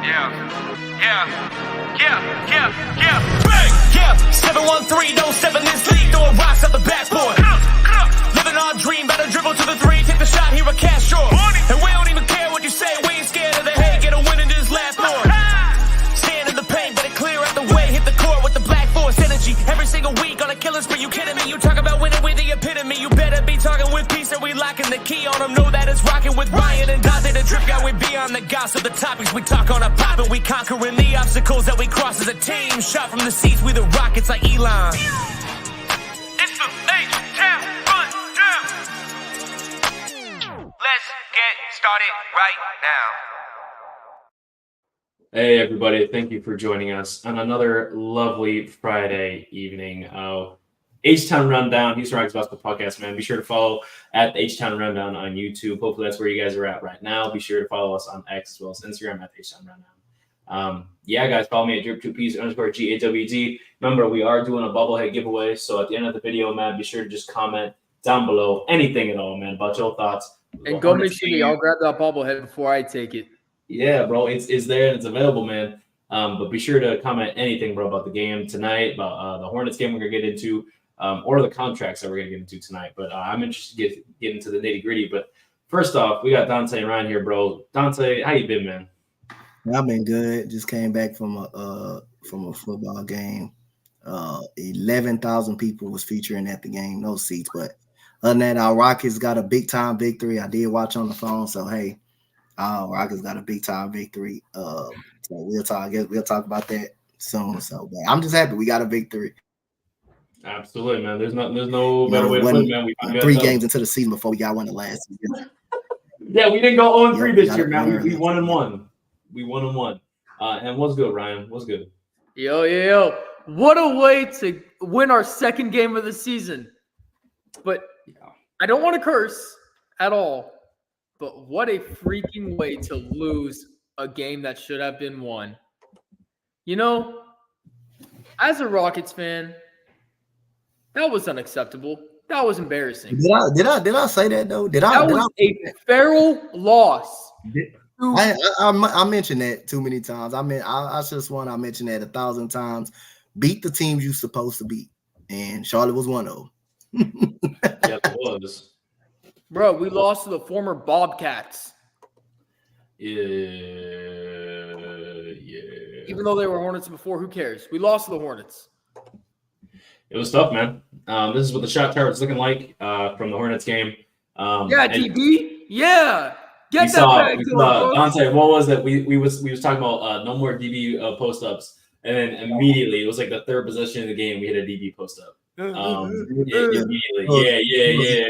Bang! Yeah, 713, no 7 this league, throwing rocks at the backboard. Living our dream, better dribble to the 3, take the shot, here a cash short. And we don't even care what you say, we ain't scared of the hate, get a win in this last more. Stand in the paint, better clear out the way, hit the court with the black force energy. Every single week on a killing spree, you kidding me? You talk about winning with the epitome, you better be talking with peace and we locking the key on them. Know that it's rocking with Ryan and Donte, the drip guy, we beyond the gossip, the topics we talk on a pop and we conquering the obstacles that we cross as a team. Shot from the seats, we the Rockets like Elon. It's the H-Town Rundown. Let's get started right now. Hey everybody, thank you for joining us on another lovely Friday evening. H-Town Rundown, Houston Rockets Basketball Podcast, man. Be sure to follow at the H-Town Rundown on YouTube. Hopefully that's where you guys are at right now. Be sure to follow us on X as well as Instagram at the H-Town Rundown. Guys, follow me at drip2piece_GAWD. Remember, we are doing a bobblehead giveaway, so at the end of the video, man, be sure to just comment down below anything at all, man, about your thoughts. And go make sure y'all grab that bobblehead before I take it. Yeah, bro, it's there and it's available, man. But be sure to comment anything, bro, about the game tonight, about the Hornets game we're going to get into, or the contracts that we're going to get into tonight. But I'm interested to get into the nitty-gritty. But first off, we got Donte and Ryan here, bro. Donte, how you been, man? I've been good. Just came back from a football game. 11,000 people was featuring at the game. No seats, but other than that, our Rockets got a big-time victory. I did watch on the phone, so, hey, Rockets got a big-time victory. So we'll talk about that soon. So, but I'm just happy we got a victory. Absolutely, man. There's no better way to put it, man. We 3 games into the season before we got one the last season. Yeah, we didn't go 0-3 this year, man. We 1-1. We 1-1. And what's good, Ryan? What's good? Yo. What a way to win our second game of the season. But I don't want to curse at all. But what a freaking way to lose a game that should have been won. You know, as a Rockets fan, that was unacceptable. That was embarrassing. Did I say that though? That was a feral loss. I mentioned that too many times. I just want to mention that 1,000 times. Beat the teams you supposed to beat, and Charlotte was one of them. Yeah, it was. Bro, we lost to the former Bobcats. Yeah. Even though they were Hornets before, who cares? We lost to the Hornets. It was tough, man. This is what the shot tower is looking like from the Hornets game. DB? Yeah. Get that back. Donte, what was that? We was talking about no more DB post-ups. And then immediately, it was like the third possession of the game, we hit a DB post-up. Immediately. Yeah.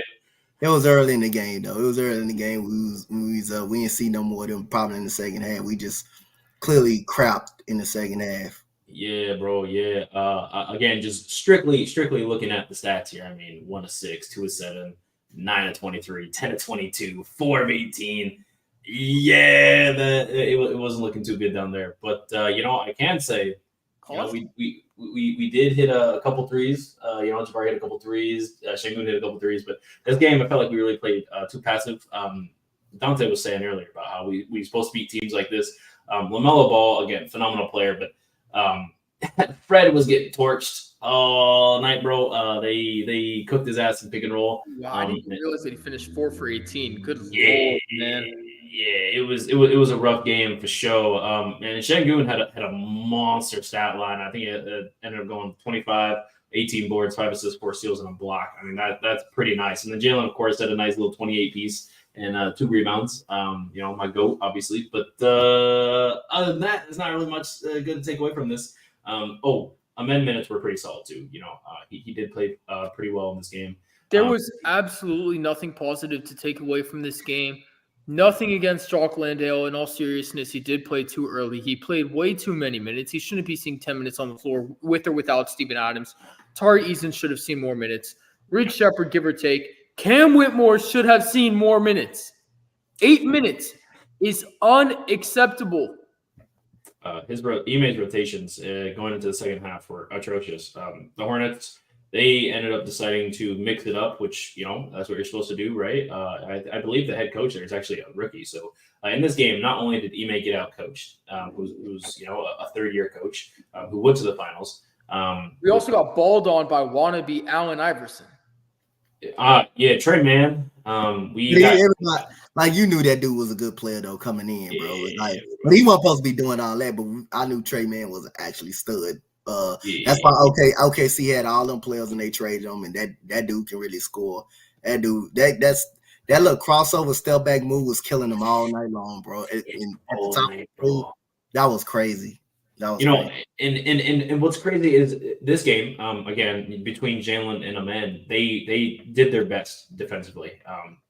It was early in the game, though. It was early in the game. We didn't see no more of them probably in the second half. We just clearly crapped in the second half. Yeah, bro. Yeah. Again, just strictly looking at the stats here. I mean, 1 of 6, 2 of 7, 9 of 23, 10 of 22, 4 of 18. Yeah, it wasn't looking too good down there. But I can say, we did hit a couple threes. Jabari hit a couple threes. Şengün hit a couple threes. But this game, I felt like we really played too passive. Donte was saying earlier about how we supposed to beat teams like this. LaMelo Ball, again, phenomenal player, but Fred was getting torched all night, bro. They cooked his ass in pick and roll. Wow, I didn't realize that he finished 4 for 18. Good Lord, man. Yeah, it was a rough game for sure. And Şengün had a monster stat line. I think it ended up going 25, 18 boards, 5 assists, 4 steals, and a block. I mean, that's pretty nice. And then Jalen, of course, had a nice little 28 piece and 2 rebounds. My GOAT, obviously. But other than that, there's not really much good to take away from this. Amen minutes were pretty solid too. He did play pretty well in this game. There was absolutely nothing positive to take away from this game. Nothing against Jock Landale. In all seriousness, he did play too early. He played way too many minutes. He shouldn't be seeing 10 minutes on the floor with or without Steven Adams. Tari Eason should have seen more minutes. Reed Shepherd, give or take. Cam Whitmore should have seen more minutes. 8 minutes is unacceptable. Ime's rotations going into the second half were atrocious. The Hornets they ended up deciding to mix it up, which, that's what you're supposed to do, right? I believe the head coach there is actually a rookie. So in this game, not only did Ime get out coached, who's a third-year coach who went to the finals. We also got balled on by wannabe Allen Iverson. Trey Mann. Everybody, like, you knew that dude was a good player though coming in, bro. But he wasn't supposed to be doing all that. But I knew Trey Mann was actually stud. That's why OKC had all them players and they traded them, and that dude can really score. That dude, that little crossover step back move was killing them all night long, bro. At the top, that was crazy. And what's crazy is this game, again, between Jalen and Amen, they did their best defensively.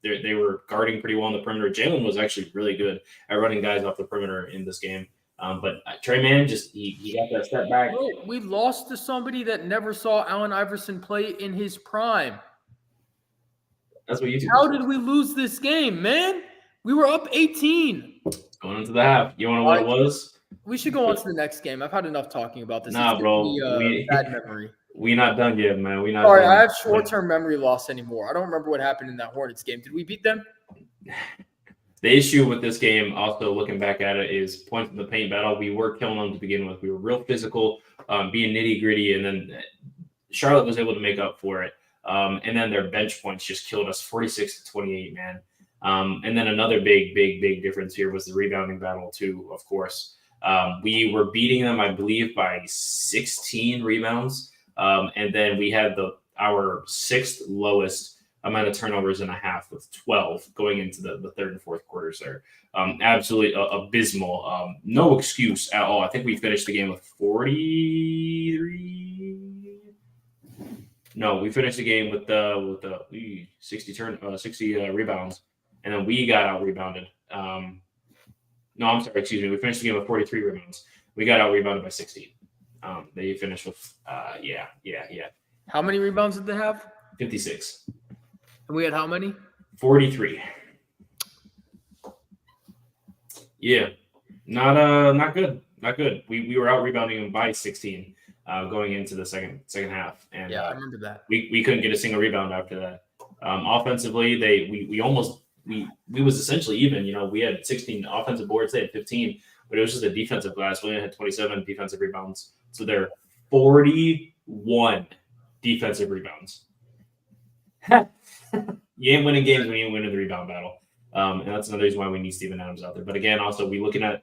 They were guarding pretty well on the perimeter. Jalen was actually really good at running guys off the perimeter in this game. But Trey Mann he got that step back. We lost to somebody that never saw Allen Iverson play in his prime. That's what you do. How did we lose this game, man? We were up 18. Going into the half. You want to know what it was? We should go on to the next game. I've had enough talking about this. Nah, bro. Bad memory. We not done yet, man. We not. Sorry, done. I have short-term memory loss anymore. I don't remember what happened in that Hornets game. Did we beat them? The issue with this game, also looking back at it, is points in the paint battle. We were killing them to begin with. We were real physical, being nitty-gritty, and then Charlotte was able to make up for it. And then their bench points just killed us, 46-28, man. And then another big difference here was the rebounding battle, too, of course. We were beating them, I believe, by 16 rebounds. And then we had our sixth lowest amount of turnovers in a half with 12 going into the third and fourth quarters there. Absolutely abysmal. No excuse at all. I think we finished the game with 43. No, we finished the game with the 60 rebounds, and then we got out rebounded. No, I'm sorry. Excuse me. We finished the game with 43 rebounds. We got out rebounded by 16. They finished with yeah. How many rebounds did they have? 56. And we had how many? 43. Yeah, not good. Not good. We were out rebounding them by 16 going into the second half, and I remember that. We couldn't get a single rebound after that. Offensively, we was essentially even. We had 16 offensive boards. They had 15, but it was just a defensive glass. We only had 27 defensive rebounds, so they're 41 defensive rebounds. You ain't winning games when you ain't winning the rebound battle. And that's another reason why we need Steven Adams out there. But again, also we looking at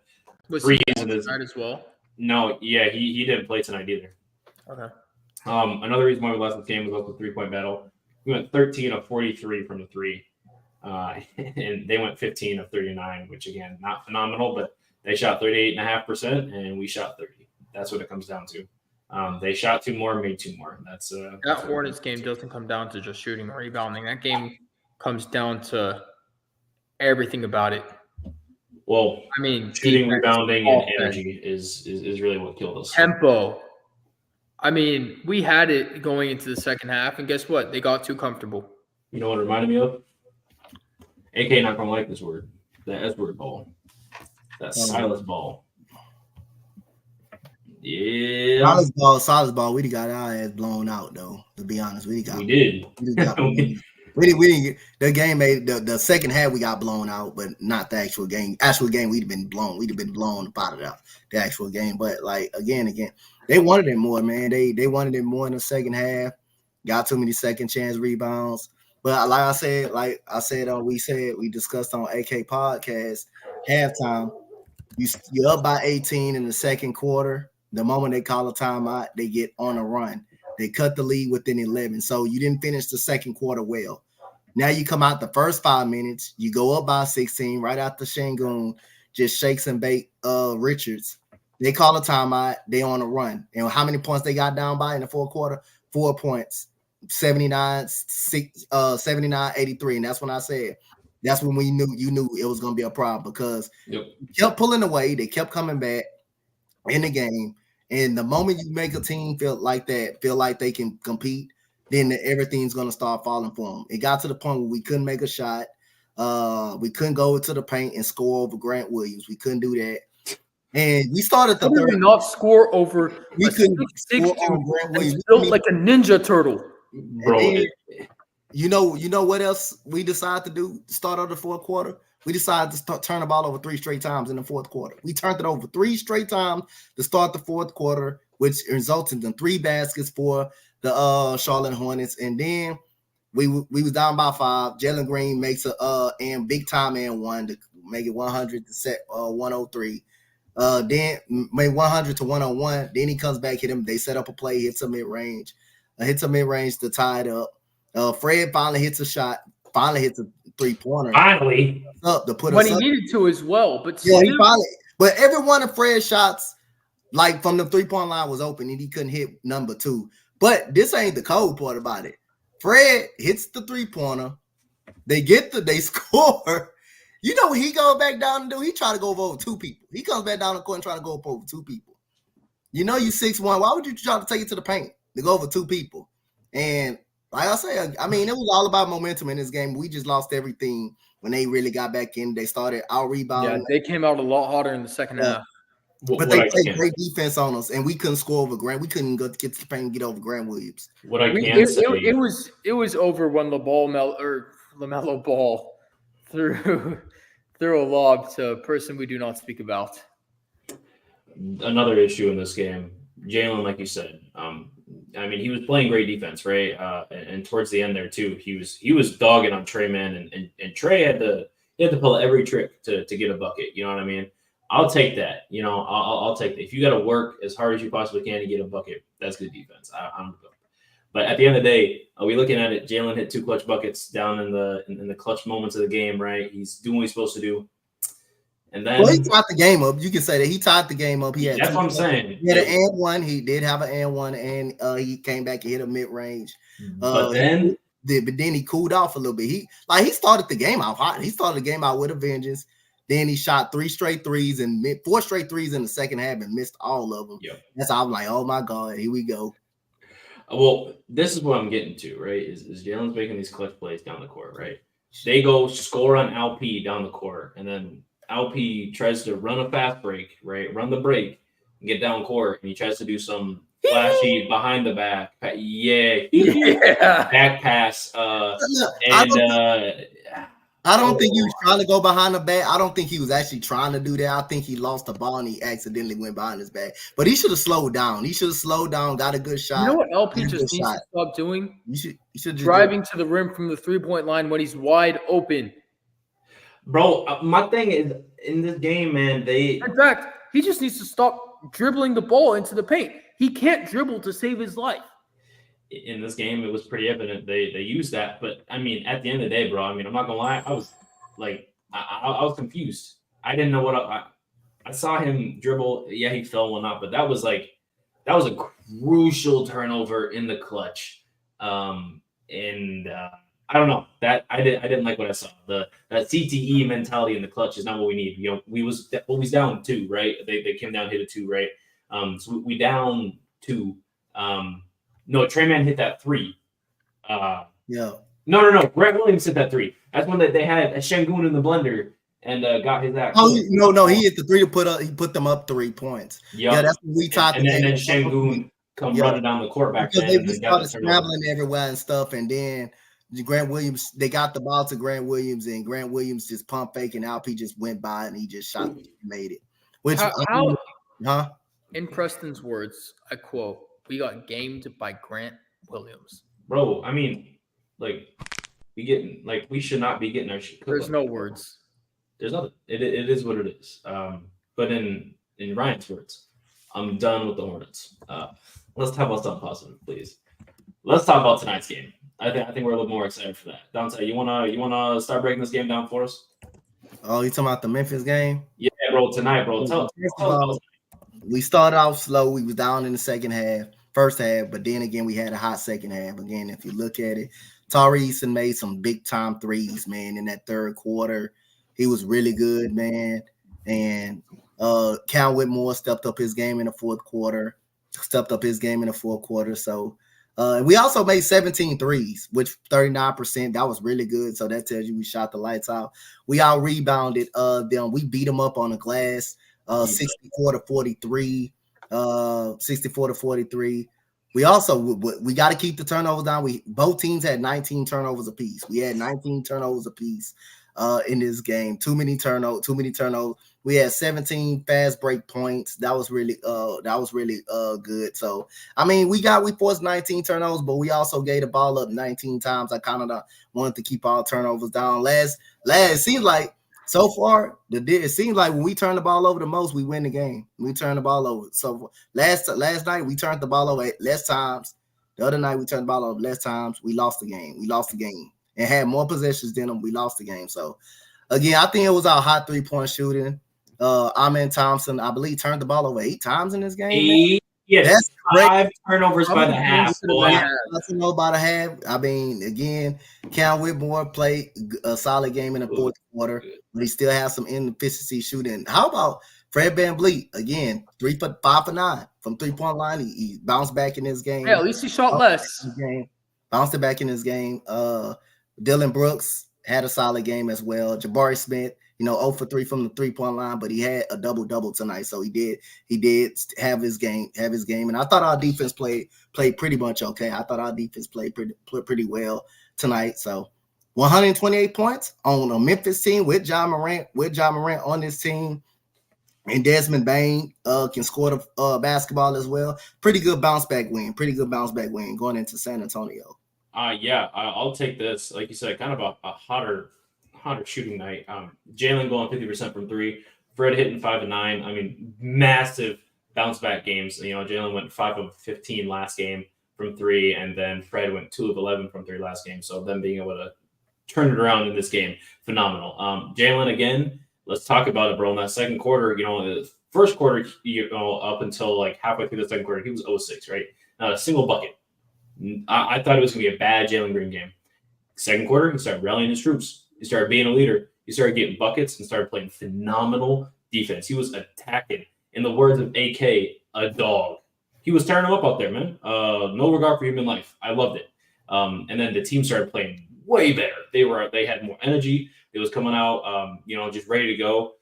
three games in this tonight as well. No, yeah, he didn't play tonight either. Okay. Another reason why we lost this game was also the 3-point battle. We went 13 of 43 from the three, and they went 15 of 39, which again, not phenomenal, but they shot 38.5%, and we shot 30. That's what it comes down to. They shot 2 more, made 2 more. That's that Hornets game doesn't come down to just shooting or rebounding. That game comes down to everything about it. Well, I mean, shooting, rebounding, and energy is really what killed us. Tempo. I mean, we had it going into the second half, and guess what? They got too comfortable. You know what it reminded me of? AK not gonna like this word. That S-word ball. That Silas ball. Yeah. Silas ball. We got our ass blown out though. To be honest, we did. We didn't get the game. The second half we got blown out, but not the actual game. Actual game we'd have been blown. We'd have been blown out of the actual game. But like again, they wanted it more, man. They wanted it more in the second half. Got too many second chance rebounds. But like I said, we discussed on AK podcast halftime. You're up by 18 in the second quarter. The moment they call a timeout, they get on a run. They cut the lead within 11. So you didn't finish the second quarter well. Now you come out the first 5 minutes, you go up by 16 right after Şengün just shakes and bake Richards. They call a timeout, they on a run. And how many points they got down by in the fourth quarter? 4 points. 79-83. And that's when I said, that's when you knew it was gonna be a problem because you kept pulling away, they kept coming back in the game. And the moment you make a team feel like they can compete, then everything's going to start falling for them. It got to the point where we couldn't make a shot. We couldn't go to the paint and score over Grant Williams. We couldn't do that. And we started the How did we third. not score over We a couldn't 6'6" score dude on Grant that's Williams. built like a ninja turtle? Bro, then- You know what else we decided to do? Start of the fourth quarter. We decided to turn the ball over 3 straight times in the fourth quarter. We turned it over 3 straight times to start the fourth quarter, which resulted in 3 baskets for the Charlotte Hornets. And then we was down by 5. Jalen Green makes a and big time and 1 to make it 100 to set 103. Then made 100 to 101. Then he comes back, hit him. They set up a play, hits a mid range to tie it up. Fred finally hits a shot. Finally hits a 3-pointer. finally. Up to put When us he up. needed to as well, but Yeah, he still- finally. But every one of Fred's shots, like from the 3-point line, was open, and he couldn't hit number 2. But this ain't the cold part about it. Fred hits the 3-pointer. They score. You know what he goes back down and do? He try to go over 2 people. He comes back down the court and try to go up over 2 people. You know you 6'1". Why would you try to take it to the paint to go over 2 people? And like I say, I mean, it was all about momentum in this game. We just lost everything when they really got back in. They started out rebounding. yeah, they came out a lot hotter in the second half. But they played great defense on us, and we couldn't score over Grant. We couldn't get to the paint and get over Grant Williams. What I can say, It was over when LaMelo Ball threw a lob to a person we do not speak about. another issue in this game, Jalen, like you said, I mean, he was playing great defense, right? And towards the end there too, he was dogging on Trey, man, and Trey had to pull every trick to get a bucket. You know what I mean? I'll take that. You know, I'll take that. If you got to work as hard as you possibly can to get a bucket, that's good defense. I'm good. But at the end of the day, are we looking at it? Jalen hit 2 clutch buckets down in the clutch moments of the game, right? He's doing what he's supposed to do. And then he tied the game up. You can say that he tied the game up. He had that's what I'm saying. He had an and 1. He did have an and 1, and he came back and hit a mid range. But then he cooled off a little bit. He started the game out hot. He started the game out with a vengeance. Then he shot 3 straight threes and 4 straight threes in the second half and missed all of them. Yep. That's how I'm like, oh my God, here we go. Well, this is what I'm getting to, right? Is Jalen's making these clutch plays down the court, right? They go score on LP down the court, and then LP tries to run a fast break, right? Run the break and get down court, and he tries to do some flashy behind the back. Back pass. I don't think he was trying to go behind the back. I don't think he was actually trying to do that. I think he lost the ball and he accidentally went behind his back. But he should have slowed down. He should have slowed down, got a good shot. You know what LP just needs to stop doing? You should Driving to the rim from the 3-point line when he's wide open. Bro, my thing is in this game, man, In fact, he just needs to stop dribbling the ball into the paint. He can't dribble to save his life. in this game, it was pretty evident they used that. But I mean, at the end of the day, bro, I mean, I'm not gonna lie, I was like, I was confused. I didn't know what I saw him dribble. Yeah, he fell one up, but that was a crucial turnover in the clutch. I don't know that I didn't like what I saw. That CTE mentality in the clutch is not what we need. You know, we was down 2, right? They came down, hit a 2, right? So we down 2. No, Trey Man hit that 3. Yeah. No. Grant Williams hit that 3. That's when they had a Şengün in the blender and got his act. Oh no, he hit the 3 to put up. He put them up 3 points. Yep. Yeah, that's when we talked. And then Şengün come running down the court back because then. they started scrambling everywhere and stuff, and then Grant Williams, they got the ball to Grant Williams, and Grant Williams just pump fake, and Alp just went by and he just shot, made it. Which in Preston's words, I quote, "We got gamed by Grant Williams." Bro, I mean, like we should not be getting our shit. There's no words. There's nothing. It is what it is. But in Ryan's words, I'm done with the Hornets. Let's talk about something positive, please. Let's talk about tonight's game. I think we're a little more excited for that. Donte, you wanna start breaking this game down for us? Oh, you talking about the Memphis game? Yeah, bro. Tonight, bro. Tell us. We started off slow. We was down in the first half, but then again, we had a hot second half. Again, if you look at it, Tyrese made some big time threes, man, in that third quarter. He was really good, man. And Cal Whitmore stepped up his game in the fourth quarter. So we also made 17 threes, which 39%. That was really good. So that tells you we shot the lights out. We out rebounded them. We beat them up on the glass. 64 to 43, 64 to 43. We also we got to keep the turnovers down. Both teams had 19 turnovers apiece. We had 19 turnovers apiece in this game. Too many turnovers. We had 17 fast break points. That was really good. So I mean, we forced 19 turnovers, but we also gave the ball up 19 times. I kind of wanted to keep our turnovers down. It seems like so far, it seems like when we turn the ball over the most, we win the game. We turn the ball over. So last night we turned the ball over less times. The other night we turned the ball over less times. We lost the game. And had more possessions than them. We lost the game. So again, I think it was our hot 3-point shooting. Amen Thompson, I believe, turned the ball over 8 times in this game. Yes, that's 5 turnovers by the half. That's about a half. I mean, again, Cam Whitmore played a solid game in the fourth quarter, but he still has some inefficiency shooting. How about Fred VanVleet? Again, 5 for 9 from 3-point line. He bounced back in this game. Yeah, at least he shot less. Bounced it back in his game. Dylan Brooks had a solid game as well. Jabari Smith, 0 for 3 from the 3-point line, but he had a double-double tonight. So he did have his game. And I thought our defense played pretty much okay. I thought our defense played pretty well tonight. So 128 points on a Memphis team with John Morant on this team. And Desmond Bain can score the basketball as well. Pretty good bounce back win going into San Antonio. Yeah, I'll take this. Like you said, kind of a hotter shooting night. Jalen going 50% from 3. Fred hitting 5 of 9. I mean, massive bounce back games. Jalen went 5 of 15 last game from 3, and then Fred went 2 of 11 from 3 last game. So them being able to turn it around in this game, phenomenal. Jalen again. Let's talk about it, bro. In that second quarter, the first quarter, up until like halfway through the second quarter, he was 0-6, right? Not a single bucket. I thought it was going to be a bad Jalen Green game. Second quarter, he started rallying his troops. He started being a leader. He started getting buckets and started playing phenomenal defense. He was attacking. In the words of AK, a dog. He was tearing him up out there, man. No regard for human life. I loved it. And then the team started playing way better. They had more energy. It was coming out, just ready to go.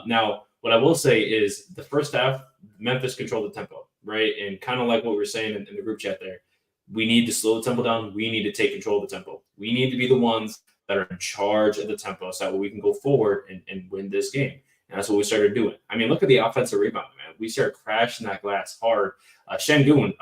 Now, what I will say is the first half, Memphis controlled the tempo, right? And kind of like what we were saying in the group chat there, we need to slow the tempo down. We need to take control of the tempo. We need to be the ones that are in charge of the tempo so that we can go forward and win this game. And that's what we started doing. I mean, look at the offensive rebound, man. We started crashing that glass hard. Shengun,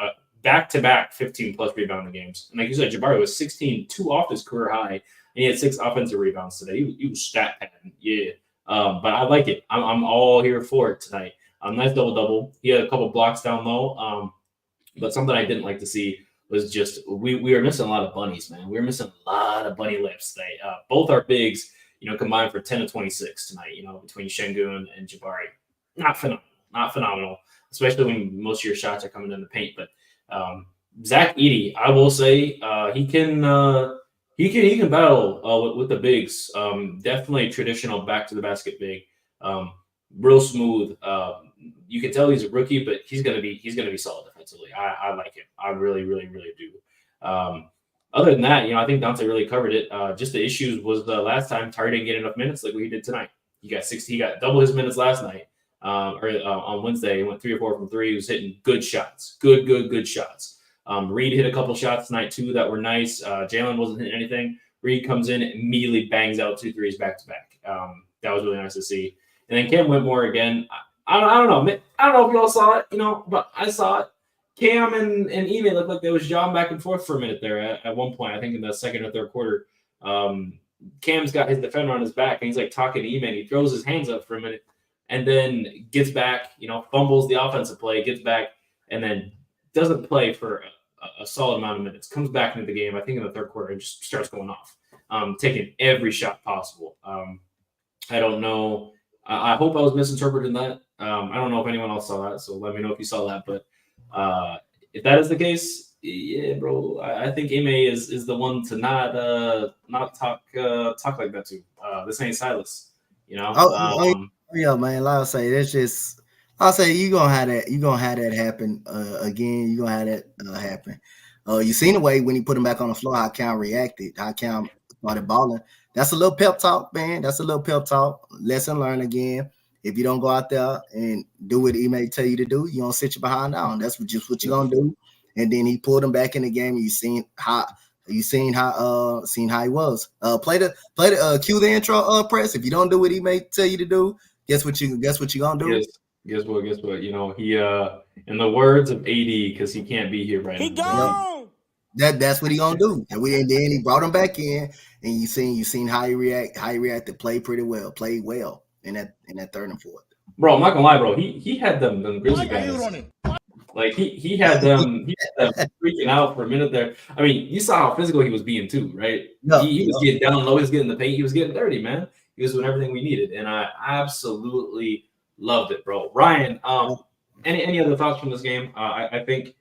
back-to-back 15-plus rebounding games. And like you said, Jabari was 16, 2 off his career high, and he had 6 offensive rebounds today. He was stat padding, yeah. But I like it. I'm all here for it tonight. Nice double-double. He had a couple blocks down low. But something I didn't like to see was just we were missing a lot of bunnies, man. We were missing a lot of bunny lips today. Both our bigs, combined for 10 of 26 tonight, between Shengun and Jabari. Not phenomenal, especially when most of your shots are coming in the paint. But Zach Edey, I will say, he can battle with the bigs. Definitely traditional back to the basket big. Real smooth. You can tell he's a rookie, but he's gonna be solid defensively. I like him. I really, really, really do. Other than that, I think Donte really covered it. Just the issues was the last time Tari didn't get enough minutes like we did tonight. He got double his minutes last night. On Wednesday, he went 3 or 4 from 3. He was hitting good shots, good shots. Reed hit a couple shots tonight too that were nice. Jalen wasn't hitting anything. Reed comes in and immediately bangs out 2 threes back to back. That was really nice to see. And then Cam Whitmore again. I don't know. I don't know if you all saw it, but I saw it. Cam and Ime looked like they was jogging back and forth for a minute there at one point. I think in the second or third quarter. Cam's got his defender on his back and he's like talking to Ime and he throws his hands up for a minute and then gets back, fumbles the offensive play, gets back, and then doesn't play for a solid amount of minutes. Comes back into the game, I think in the third quarter, and just starts going off, taking every shot possible. I don't know. I hope I was misinterpreting that. I don't know if anyone else saw that, so let me know if you saw that. But if that is the case, yeah, bro, I think Ime is the one to not talk like that to. This ain't Silas, Yeah, man. Like I say, that's just. I'll say you're gonna have that happen again. You're gonna have that happen. You seen the way when he put him back on the floor, how Cam reacted, how Cam started balling. That's a little pep talk, man. That's a little pep talk. Lesson learned again. If you don't go out there and do what he may tell you to do, you don't sit your behind down. That's what you're gonna do. And then he pulled him back in the game. And you seen how he was. Play the cue the intro press. If you don't do what he may tell you to do, guess what you gonna do? Guess what? You know, he in the words of AD, because he can't be here right now. He gone. That's what he gonna do. And then he brought him back in, and you seen how he reacted. Played well in that third and fourth. Bro, I'm not gonna lie, bro. He had them Grizzlies guys. Like he had them freaking out for a minute there. I mean, you saw how physical he was being too, right? He was getting down low, he was getting the paint, he was getting dirty, man. He was doing everything we needed, and I absolutely loved it, bro. Ryan, any other thoughts from this game? I think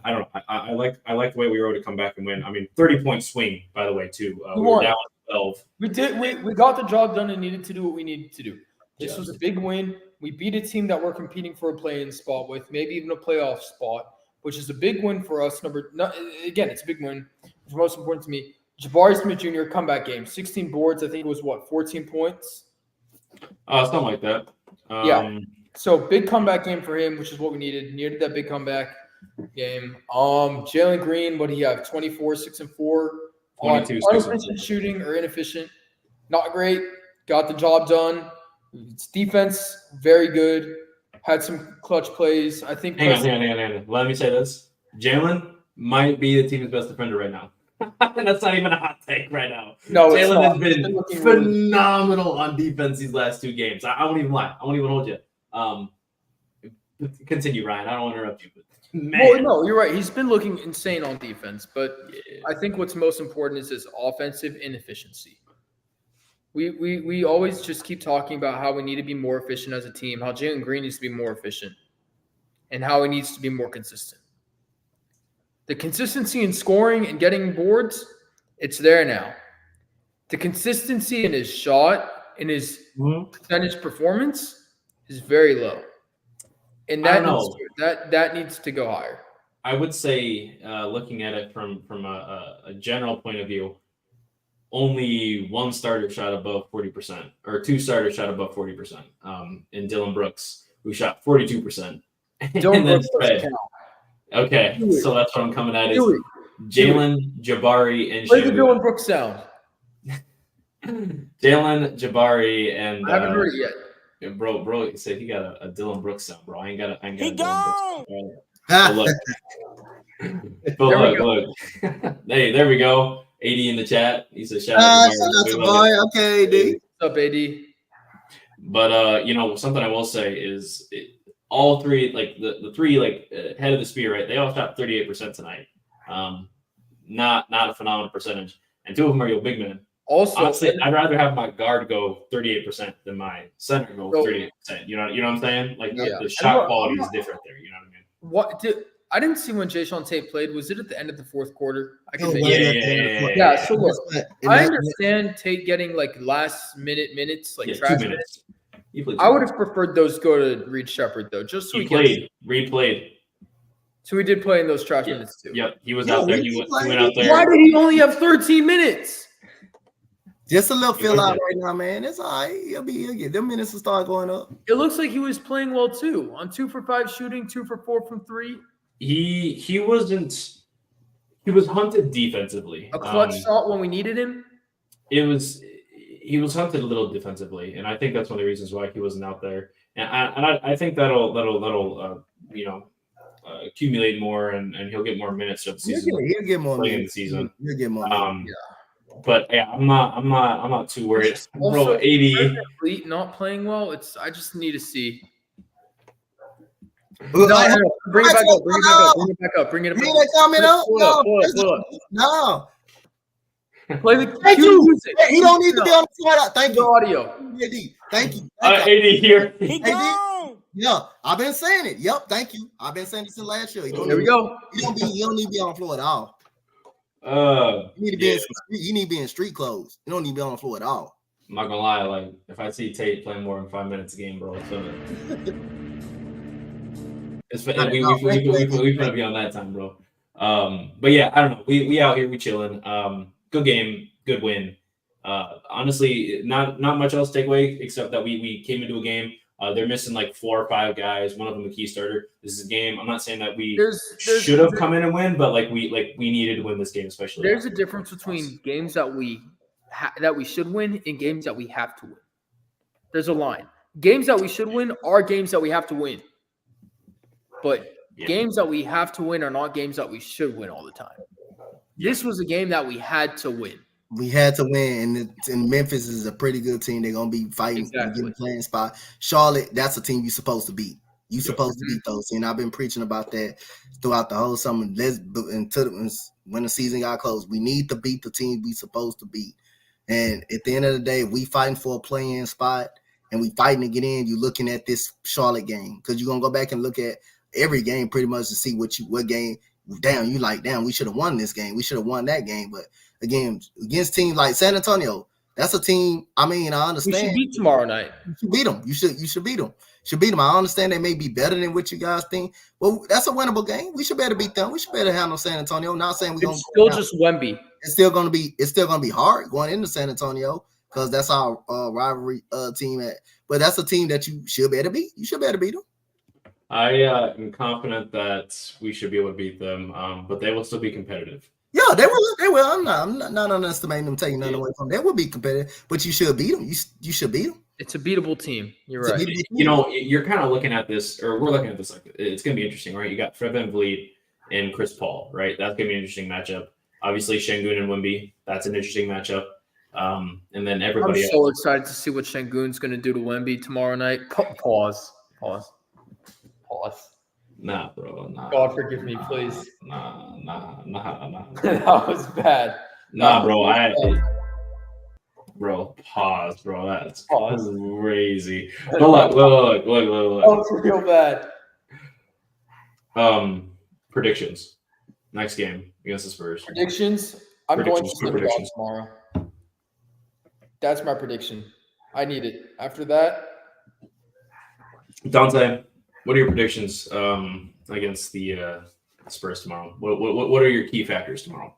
I don't know. I like the way we were able to come back and win. I mean, 30-point swing, by the way, too. We were down 12. We got the job done and needed to do what we needed to do. This was a big win. We beat a team that we're competing for a play-in spot with, maybe even a playoff spot, which is a big win for us. It's a big win. It's most important to me. Jabari Smith Jr. comeback game, 16 boards. I think it was 14 points. Something like that. So big comeback game for him, which is what we needed. Needed that big comeback game. Jalen Green, what do you have? 24, 6 and 4. 22, inefficient shooting or inefficient. Not great. Got the job done. It's defense, very good. Had some clutch plays. I think. Hang on. Let me say this. Jalen might be the team's best defender right now. That's not even a hot take right now. No, Jalen has been phenomenal on defense these last 2 games. I won't even lie. I won't even hold you. Continue, Ryan. I don't want to interrupt you. But man. Well, no, you're right. He's been looking insane on defense, but I think what's most important is his offensive inefficiency. We always just keep talking about how we need to be more efficient as a team, how Jalen Green needs to be more efficient, and how he needs to be more consistent. The consistency in scoring and getting boards, it's there now. The consistency in his shot, in his percentage performance, is very low. And that needs to go higher. I would say, looking at it from a general point of view, only one starter shot above 40%, or 2 starters shot above 40%. In Dylan Brooks, who shot 42%. Dylan Brooks doesn't count. Okay, so that's what I'm coming at. Is Jalen, Jabari, and play the Dylan Brooks sound. Jalen, Jabari, and I haven't heard it yet. Bro said he got a Dylan Brooks sound, bro. I ain't got a He Dylan Brooks sound. Look. Hey, there we go. AD in the chat. He said, shout out to boy. Okay, AD. What's up, AD? But something I will say is all three, like the three, head of the spear, right? They all shot 38% tonight. Not a phenomenal percentage, and 2 of them are your big men. Also, honestly, I'd rather have my guard go 38% than my center go 38%. You know what I'm saying? Like the shot quality is different there. You know what I mean? I didn't see when Jason Tate played. Was it at the end of the 4th quarter? Yeah. So look, I understand Tate getting last minutes, trash 2 minutes. I would have preferred those go to Reed Shepherd though, just so he played. Reed played. So he did play in those trash minutes too. Yep, he was out there. He went out there. Why did he only have 13 minutes? Just a little fill out right now, man. It's all right. He'll get them minutes to start going up. It looks like he was playing well too. On 2 for 5 shooting, 2 for 4 from 3. He wasn't. He was hunted defensively. A clutch shot when we needed him. He was hunted a little defensively, and I think that's one of the reasons why he wasn't out there. And I think that'll accumulate more, and he'll get more minutes of the season. He'll get more minutes in the season. He'll get more minutes. But yeah, I'm not too worried. Also, bro, 80 not playing well. I just need to see. No, bring it back up. Bring it Bring that comment up. No. Play the Thank you. Music. He don't need to be on the side. Thank you. Audio. Thank you. AD here. Yeah, I've been saying it. Yep, thank you. I've been saying this since last year. There we go. You don't need to be on the floor at all. You need to be in street clothes. You don't need to be on the floor at all. I'm not gonna lie, if I see Tate playing more than 5 minutes a game, bro, we gonna be on that time, bro. But yeah, I don't know. We out here, we chilling. Good game, good win. Honestly, not much else to take away except that we came into a game They're missing like 4 or 5 guys. One of them a key starter. This is a game. I'm not saying that we There's should have come in and win, but like we needed to win this game, especially. There's a difference between games that we should win and games that we have to win. There's a line. Games that we should win are games that we have to win. But games that we have to win are not games that we should win all the time. This was a game that we had to win. We had to win, and Memphis is a pretty good team. They're gonna be fighting and getting playing spot. Charlotte, that's a team you're supposed to beat. You're supposed to beat those. And I've been preaching about that throughout the whole summer. When the season got close, we need to beat the team we supposed to beat. And at the end of the day, we fighting for a play-in spot and we fighting to get in. You're looking at this Charlotte game because you're gonna go back and look at every game pretty much to see what game. Damn, we should have won this game. We should have won that game. But again, against teams like San Antonio, that's a team. I mean, I understand. We should beat tomorrow night. You should beat them. You should beat them. Should beat them. I understand they may be better than what you guys think. Well, that's a winnable game. We should better beat them. We should better handle San Antonio. Not saying we're It's still just Wemby. It's still gonna be hard going into San Antonio because that's our rivalry team. But that's a team that you should better beat. You should better beat them. I am confident that we should be able to beat them, but they will still be competitive. Yeah, they will. They will. I'm not underestimating them, taking nothing away from them. They will be competitive, but you should beat them. You should beat them. It's a beatable team. You're right. You know, you're kind of looking at this, or we're looking at this like it's going to be interesting, right? You got Fred VanVleet and Chris Paul, right? That's going to be an interesting matchup. Obviously, Şengün and Wemby, that's an interesting matchup. And then everybody I'm so excited to see what Şengün's going to do to Wemby tomorrow night. Pause. Nah, bro. Nah. God forgive me, please. Nah. That was bad. Nah, bro. Bro, pause, bro. That's crazy. But look. That was real bad. Predictions. Next game against the Spurs. Predictions. I'm going to Slipknot tomorrow. That's my prediction. I need it. After that, Donte, what are your predictions against the Spurs tomorrow? What are your key factors tomorrow?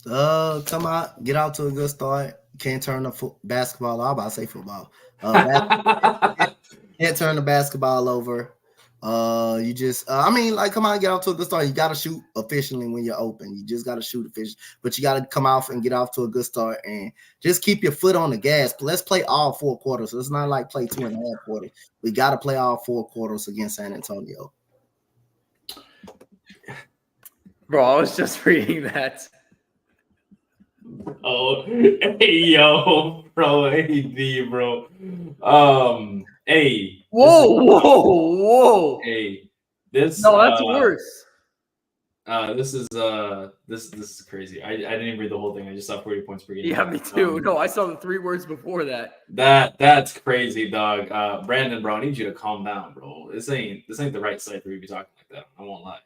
Come out, get out to a good start. Can't turn the basketball. I'm about to say football. Can't turn the basketball over. You just, come on, get off to a good start. You got to shoot efficiently when you're open. You just got to shoot efficiently, but you got to come off and get off to a good start and just keep your foot on the gas. Let's play all 4 quarters. So it's not like play 2.5 quarters. We got to play all 4 quarters against San Antonio. bro, I was just reading that. Oh, hey, yo, bro, AD, bro. Hey. Whoa. Hey, this. No, that's worse. This is crazy. I didn't even read the whole thing. I just saw 40 points per game. Yeah, me too. No, I saw the 3 words before that. That's crazy, dog. Brandon, bro, I need you to calm down, bro. This ain't the right site for you to be talking like that. I won't lie.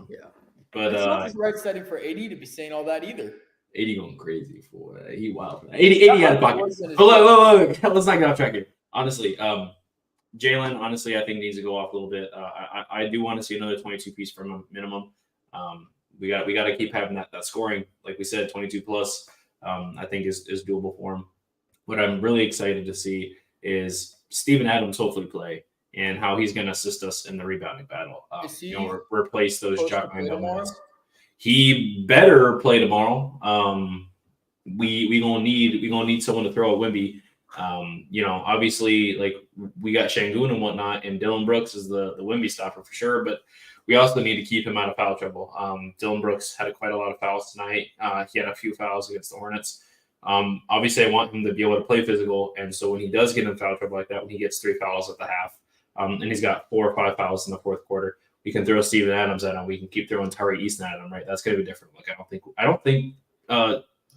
Yeah. But it's not the right setting for AD to be saying all that either. AD going crazy for he wild. 80 out of pocket. But look, let's not get off track here. Honestly, Jalen, honestly, I think needs to go off a little bit. I do want to see another 22 piece from a minimum. We got to keep having that scoring. Like we said, 22 plus, I think is doable for him. What I'm really excited to see is Steven Adams hopefully play and how he's going to assist us in the rebounding battle. Replace those Jock Mandel. He better play tomorrow. We gonna need someone to throw at Wemby. Obviously, like we got Şengün and whatnot, and Dylan Brooks is the Wemby stopper for sure. But we also need to keep him out of foul trouble. Dylan Brooks had quite a lot of fouls tonight. He had a few fouls against the Hornets. Obviously, I want him to be able to play physical, and so when he does get in foul trouble like that, when he gets 3 fouls at the half, and he's got 4 or 5 fouls in the fourth quarter, we can throw Steven Adams at him. We can keep throwing Tari Easton at him, right? That's going to be different. Like I don't think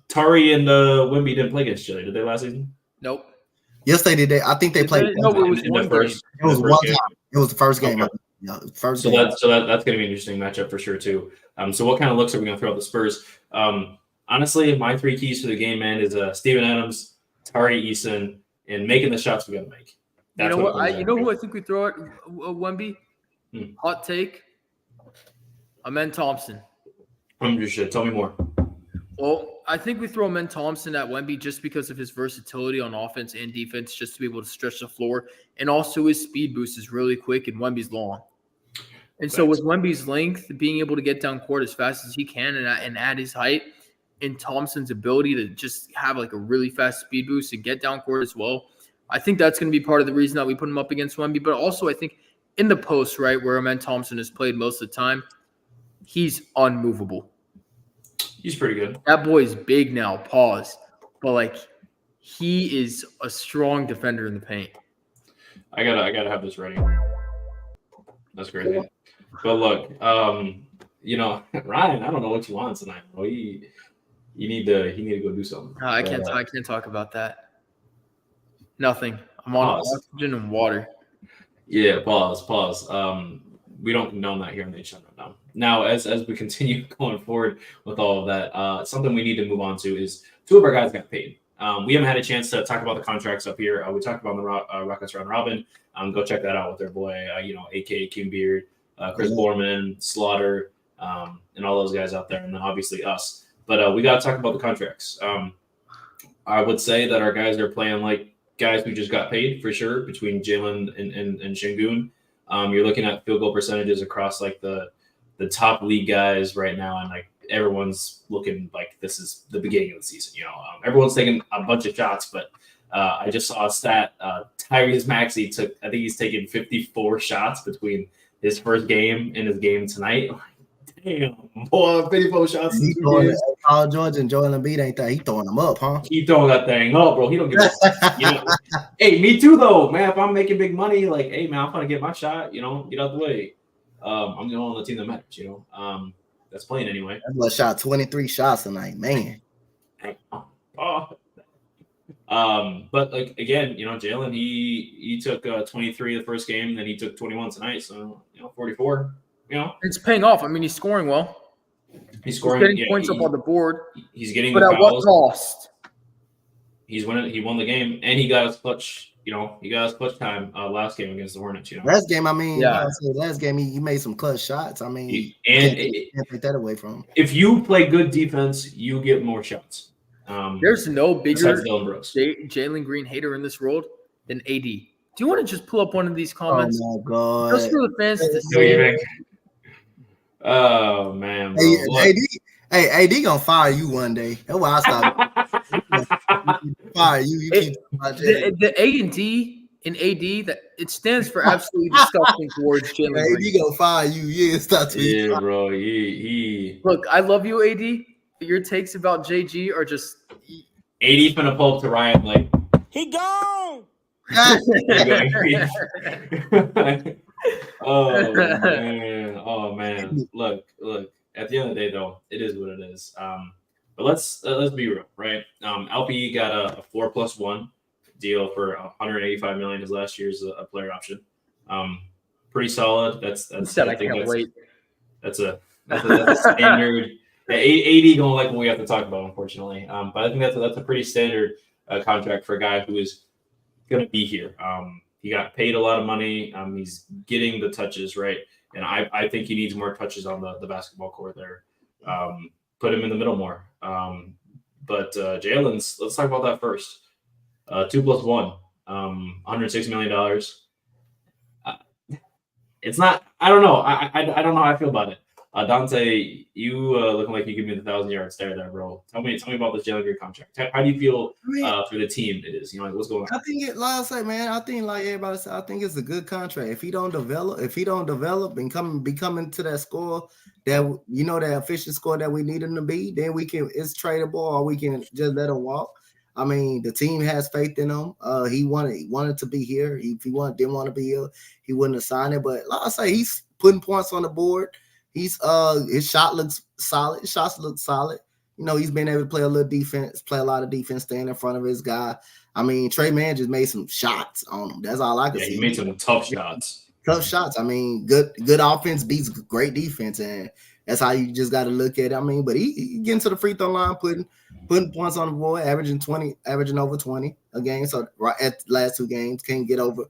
Tari and Wemby didn't play against Chile. Did they last season? Nope. Yes, they did. I think they played. No, it was one game. It was one time. It was the first game. Okay. Yeah, first so game. that's going to be an interesting matchup for sure too. So what kind of looks are we going to throw at the Spurs? Honestly, my 3 keys for the game, man, is Steven Adams, Tari Easton, and making the shots we got to make. That's who I think we throw at Wemby? Hot take. Amen Thompson. Tell me more. Well, I think we throw Amen Thompson at Wemby just because of his versatility on offense and defense, just to be able to stretch the floor. And also his speed boost is really quick and Wemby's long. And so with Wemby's length, being able to get down court as fast as he can and at his height, and Thompson's ability to just have like a really fast speed boost and get down court as well, I think that's going to be part of the reason that we put him up against Wemby. But also I think in the post, right, where Amen Thompson has played most of the time, he's unmovable. He's pretty good. That boy's big now, pause. But like he is a strong defender in the paint. I gotta have this ready. That's crazy. But look, you know, Ryan, I don't know what you want tonight, bro. You need to go do something. I can't talk about that. Nothing. I'm on oxygen and water. Yeah, pause. We don't condone that here in the HTOWNRUNDOWN. Now, as we continue going forward with all of that, something we need to move on to is two of our guys got paid. We haven't had a chance to talk about the contracts up here. We talked about the Rockets round robin. Go check that out with their boy, aka King Beard, Chris Borman, Slaughter, and all those guys out there, and then obviously us. But we got to talk about the contracts. I would say that our guys are playing like guys who just got paid for sure between Jalen and Şengün. You're looking at field goal percentages across like the top league guys right now, and like everyone's looking like this is the beginning of the season. Everyone's taking a bunch of shots, but I just saw a stat. Tyrese Maxey he's taken 54 shots between his first game and his game tonight. Damn, boy, 54 shots. He's throwing Paul George and Joel Embiid ain't that? He throwing them up, huh? He throwing that thing up, bro. He don't give a Hey, me too, though, man. If I'm making big money, like, hey, man, I'm trying to get my shot. Get out the way. I'm the only team that matters. That's playing anyway. That boy shot 23 shots tonight, man. But like again, Jalen, he took 23 the first game, and then he took 21 tonight. So 44. It's paying off. I mean, he's scoring well. He's scoring. He's getting points up on the board. He's getting. But at what cost? He's winning. He won the game, and he got his clutch. He got his clutch time last game against the Hornets. Last game, last game he made some clutch shots. I mean, can't take that away from him. If you play good defense, you get more shots. There's no bigger Jalen Green hater in this world than AD. Do you want to just pull up one of these comments? Oh my god! Just for the fans to see. Oh man, bro. AD gonna fire you one day. That's why I stopped. Fire you. You keep the A and D in AD that it stands for absolutely disgusting towards Jalen Green. AD gonna fire you. Yeah, stop. Yeah, bro. He. Look, I love you, AD. But your takes about JG are just. AD's gonna pull up to Ryan like He gone. Oh man. Look. At the end of the day, though, it is what it is. But let's be real, right? LP got a 4+1 deal for $185 million his last year's a player option. Pretty solid. That's I can't wait. That's a standard. AD don't like what we have to talk about, unfortunately. But I think that's a pretty standard contract for a guy who is going to be here. He got paid a lot of money. He's getting the touches, right? And I think he needs more touches on the basketball court there. Put him in the middle more. But Jalen's, let's talk about that first. 2+1, $106 million. It's not. I don't know. I don't know how I feel about it. Donte, you looking like you give me the 1,000-yard stare there, bro. Tell me about this Jalen Green contract. How do you feel for the team? It is, what's going on? I think like I say, man. I think like everybody said, I think it's a good contract. If he don't develop and be coming to that score that that efficient score that we need him to be, then it's tradable or we can just let him walk. I mean, the team has faith in him. He wanted to be here. If he didn't want to be here, he wouldn't have signed it. But like I say, he's putting points on the board. He's his shot looks solid. His shots look solid. He's been able to play a little defense, play a lot of defense, stand in front of his guy. I mean, Trey Mann just made some shots on him. That's all I can see. He made some tough shots. Tough shots. I mean, good offense beats great defense, and that's how you just got to look at it. I mean, but he getting to the free throw line, putting points on the board, averaging over 20 a game. So right at the last two games, can't get over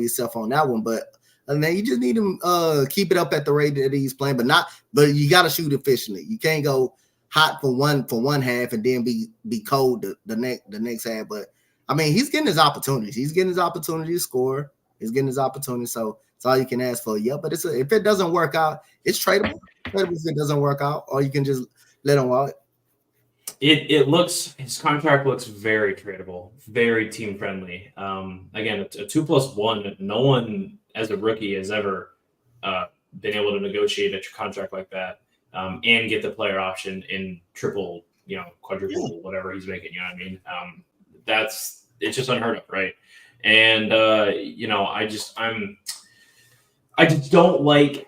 yourself on that one, but. And then you just need him keep it up at the rate that he's playing, but you got to shoot efficiently. You can't go hot for one half and then be cold the next half. But I mean, he's getting his opportunities. He's getting his opportunity to score. He's getting his opportunity. So it's all you can ask for. Yeah, but if it doesn't work out, it's tradable. Tradable if it doesn't work out, or you can just let him walk. His contract looks very tradable, very team friendly. Again, a 2+1. No one as a rookie has ever been able to negotiate a contract like that and get the player option in triple, quadruple, whatever he's making. You know what I mean? It's just unheard of, right? And I just don't like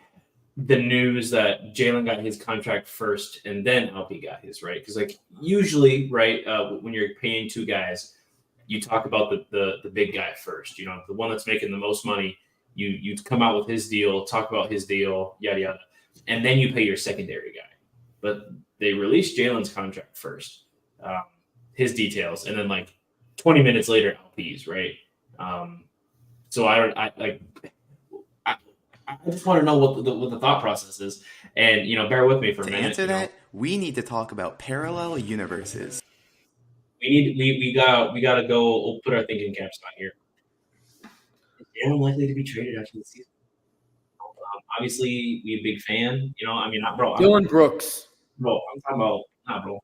the news that Jalen got his contract first and then Alpi got his, right? Because like usually, right, when you're paying two guys, you talk about the big guy first, the one that's making the most money. You come out with his deal, talk about his deal, yada yada, and then you pay your secondary guy. But they released Jalen's contract first, his details, and then like 20 minutes later, Alpi's, right? So I just want to know what the thought process is, and bear with me for a minute. To answer that, we need to talk about parallel universes. We gotta go. We'll put our thinking caps on here. Is Jalen likely to be traded after the season? Obviously, we a big fan. Bro. Dylan Brooks. Bro, I'm talking about bro.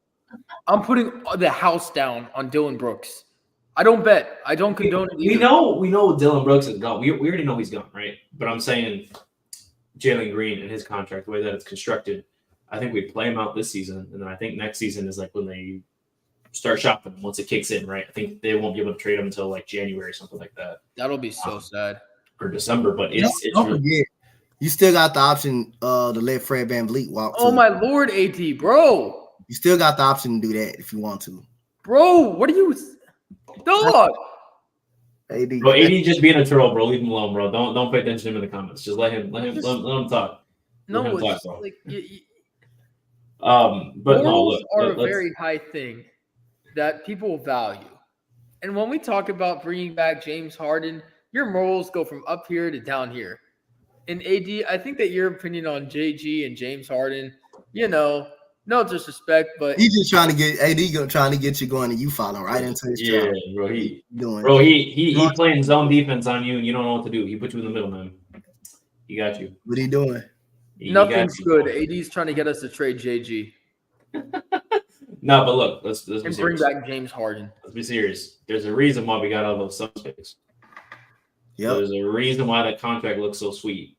I'm putting the house down on Dylan Brooks. I don't bet. I don't condone it either. We know Dylan Brooks is gone. We already know he's gone, right? But I'm saying Jalen Green and his contract, the way that it's constructed, I think we play him out this season, and then I think next season is like when they start shopping once it kicks in, right? I think they won't be able to trade him until like January or something like that. That'll be so sad. Or December, but it's don't forget, you still got the option to let Fred VanVleet walk. Oh my Lord, AD, bro. You still got the option to do that if you want to. Bro, what are you dog? AD. Bro, AD just being a troll, bro. Leave him alone, bro. Don't pay attention to him in the comments. Just let him talk. No, let him it's talk, like but no, look, are a very high thing that people value. And when we talk about bringing back James Harden, your morals go from up here to down here. And AD, I think that your opinion on JG and James Harden, no disrespect, but he's just trying to get AD trying to get you going, and you follow right into his trap. Bro. He playing zone defense on you, and you don't know what to do. He put you in the middle, man. He got you. What are you doing? Nothing's good. AD's trying to get us to trade JG. No, but look, let's be and serious. Bring back James Harden. Let's be serious. There's a reason why we got all those suspects. Yep. There's a reason why that contract looks so sweet.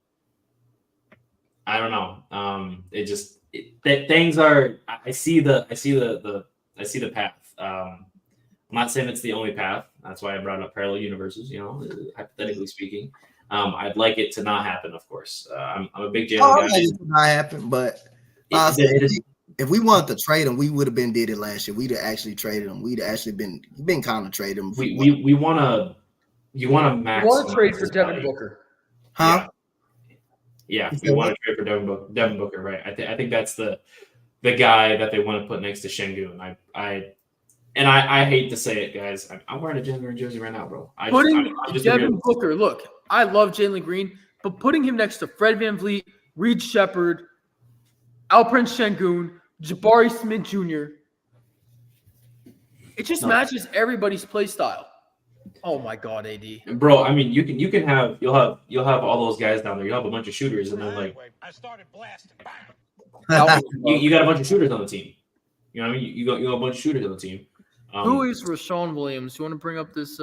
I don't know. Things are. I see the path. I'm not saying it's the only path. That's why I brought up parallel universes. Hypothetically speaking, I'd like it to not happen. Of course, I'm a big Jalen guy. I'd like it to not happen, but if we wanted to trade him, we would have been did it last year. We'd have actually traded him. We'd have actually been kind of trading him. We want to. You want to max. You want to trade for Devin Booker, huh? Yeah, we want to trade for Devin Booker, right? I think that's the guy that they want to put next to Şengün. I hate to say it, guys. I'm wearing a Jalen Green jersey right now, bro. Putting Devin Booker. Look, I love Jalen Green, but putting him next to Fred VanVleet, Reed Shepherd, Alperen Şengün, Jabari Smith Jr., it just matches everybody's play style. Oh my God, AD. Bro, I mean, you'll have all those guys down there. You'll have a bunch of shooters, and then like I started blasting. you got a bunch of shooters on the team. You know what I mean? You got a bunch of shooters on the team. Who is Rashawn Williams? You want to bring up this?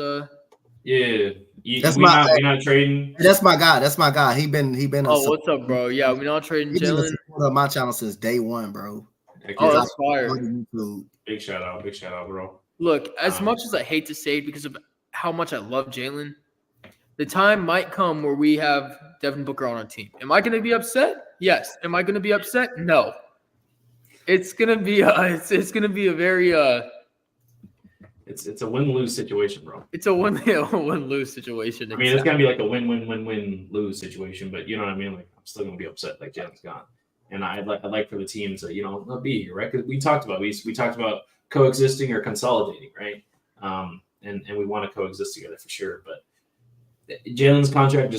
Yeah, we're not trading. That's my guy. He been. Oh, what's up, bro? Yeah, we're not trading Jalen. On my channel since day one, bro. Oh, that's fire. Big shout out, bro. Look, as much as I hate to say it because of how much I love Jalen, the time might come where we have Devin Booker on our team. Am I going to be upset? Yes. Am I going to be upset? No. It's going to be it's going to be a very it's a win-lose situation, bro. It's a win-lose situation. I mean, it's going to be like a win-win-win-win-lose situation, but you know what I mean? Like, I'm still going to be upset like Jalen's gone. And I'd like for the team to, not be here, right? Because we talked about coexisting or consolidating, right? And we want to coexist together for sure. But Jalen's contract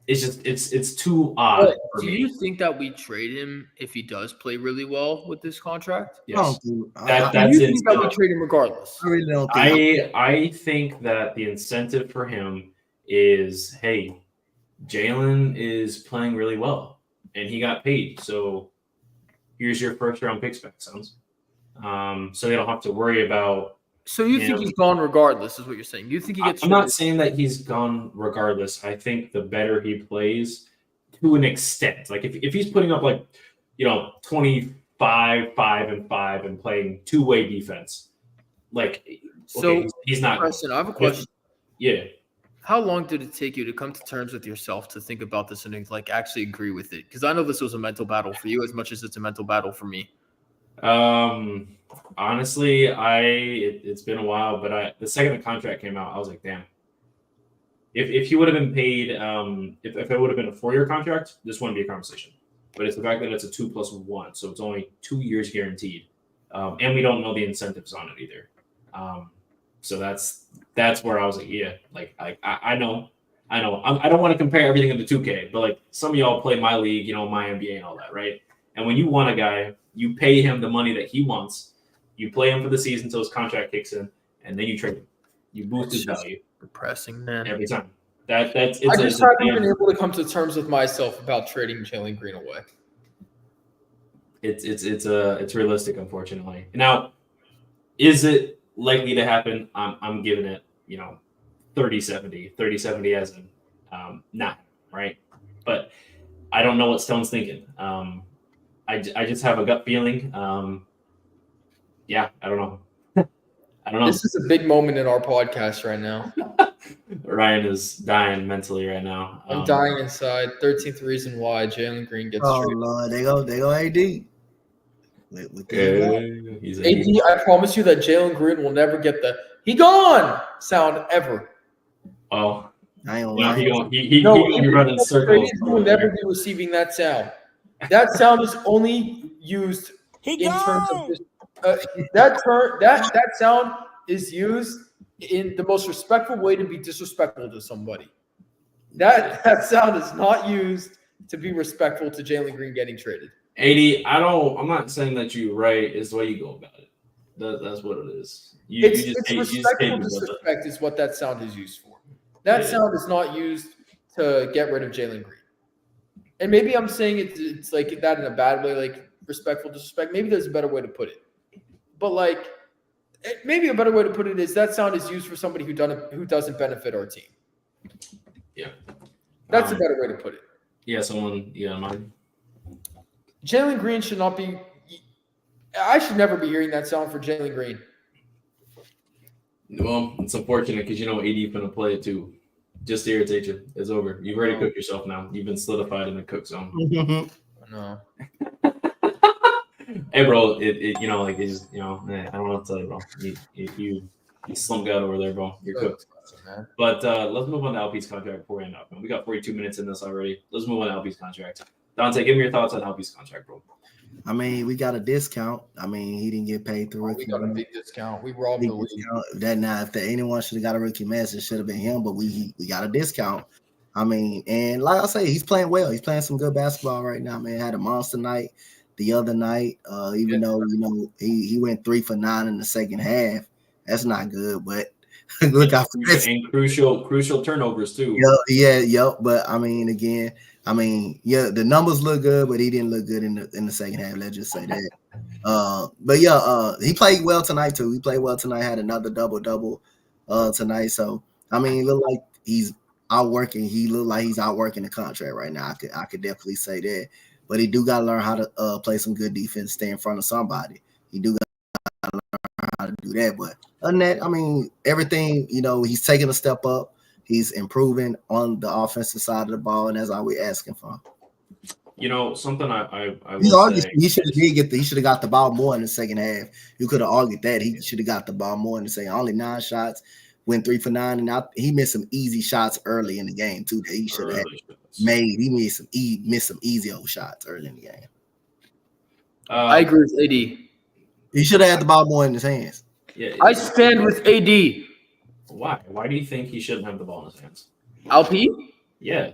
it's just it's too odd But for do me. you think that we trade him if he does play really well with this contract? Yes. Do That's you it. think that we trade him regardless? I really don't think. I think that the incentive for him is, hey, Jalen is playing really well and he got paid. So here's your first round pick spec, sons. So they don't have to worry about. So you think he's gone regardless, is what you're saying? You think he gets I'm not traded? saying that he's gone regardless. I think the better he plays to an extent. Like if he's putting up 25, 5 and 5 and playing two-way defense, he's not. Preston, I have a question. Yeah. How long did it take you to come to terms with yourself to think about this and actually agree with it? Because I know this was a mental battle for you as much as it's a mental battle for me. Honestly, it's been a while, but the second the contract came out, I was like, damn. If he would have been paid, if it would have been a 4-year contract, this wouldn't be a conversation. But it's the fact that it's a 2+1, so it's only 2 years guaranteed, and we don't know the incentives on it either. So that's where I was like, yeah, I know. I don't want to compare everything into 2K, but some of y'all play my league, my NBA and all that, right? And when you want a guy, you pay him the money that he wants. You play him for the season until his contract kicks in, and then you trade him. You boost his value. Depressing, man. Every time. I just haven't been able to come to terms with myself about trading Jalen Green away. It's realistic, unfortunately. Now, is it likely to happen? I'm giving it 30-70 as in not right, but I don't know what Stone's thinking. I just have a gut feeling. Yeah, I don't know. I don't know. This is a big moment in our podcast right now. Ryan is dying mentally right now. I'm dying inside. 13th reason why Jalen Green gets Oh traded. Lord, they go AD. He's AD, I promise you that Jalen Green will never get the "he gone" sound ever. Oh, I ain't yeah, gonna lie. he running circles. He will never be receiving that sound. That sound is only used in terms of this. That sound is used in the most respectful way to be disrespectful to somebody. That sound is not used to be respectful to Jalen Green getting traded. 80. I'm not saying that you're right. It's the way you go about it. That's what it is. It's respectful disrespect is what that sound is used for. That sound is not used to get rid of Jalen Green. And maybe I'm saying it's like that in a bad way, like respectful disrespect. Maybe there's a better way to put it. But maybe a better way to put it is that sound is used for somebody who doesn't benefit our team. Yeah. That's a better way to put it. Yeah, someone mind. Jalen Green should not be – I should never be hearing that sound for Jalen Green. Well, it's unfortunate because AD is going to play it too. Just to irritate you. It's over. You've already cooked yourself now. You've been solidified in the cook zone. No. Hey, bro, it's just, I don't know what to tell you, bro. You slumped out over there, bro. You're cooked. But let's move on to LP's contract before we end up. We got 42 minutes in this already. Let's move on to LP's contract. Donte, give me your thoughts on LP's contract, bro. I mean, we got a discount. I mean, he didn't get paid through rookie. We got a big discount. We robbed the league. That now, if anyone should have got a rookie max, it should have been him. But we got a discount. I mean, and like I say, he's playing well. He's playing some good basketball right now, man. Had a monster night the other night. Even though he went 3 for 9 in the second half. That's not good, but look out for this. And crucial turnovers too. Yeah. But I mean, again. The numbers look good, but he didn't look good in the second half. Let's just say that. He played well tonight too. He played well tonight. Had another double tonight. So I mean, it looked like he's outworking. He looked like he's outworking the contract right now. I could definitely say that. But he do got to learn how to play some good defense, stay in front of somebody. He do got to learn how to do that. But other than that, I mean, everything. He's taking a step up. He's improving on the offensive side of the ball, and that's all we're asking for. Something I he should have got the ball more in the second half. You could have argued that he should have got the ball more in the second. Only 9 shots, went 3 for 9, and he missed some easy shots early in the game too. That he should have made. He missed some easy old shots early in the game. I agree with AD. He should have had the ball more in his hands. Yeah, I stand with AD. Why? Why do you think he shouldn't have the ball in his hands? LP? Yeah.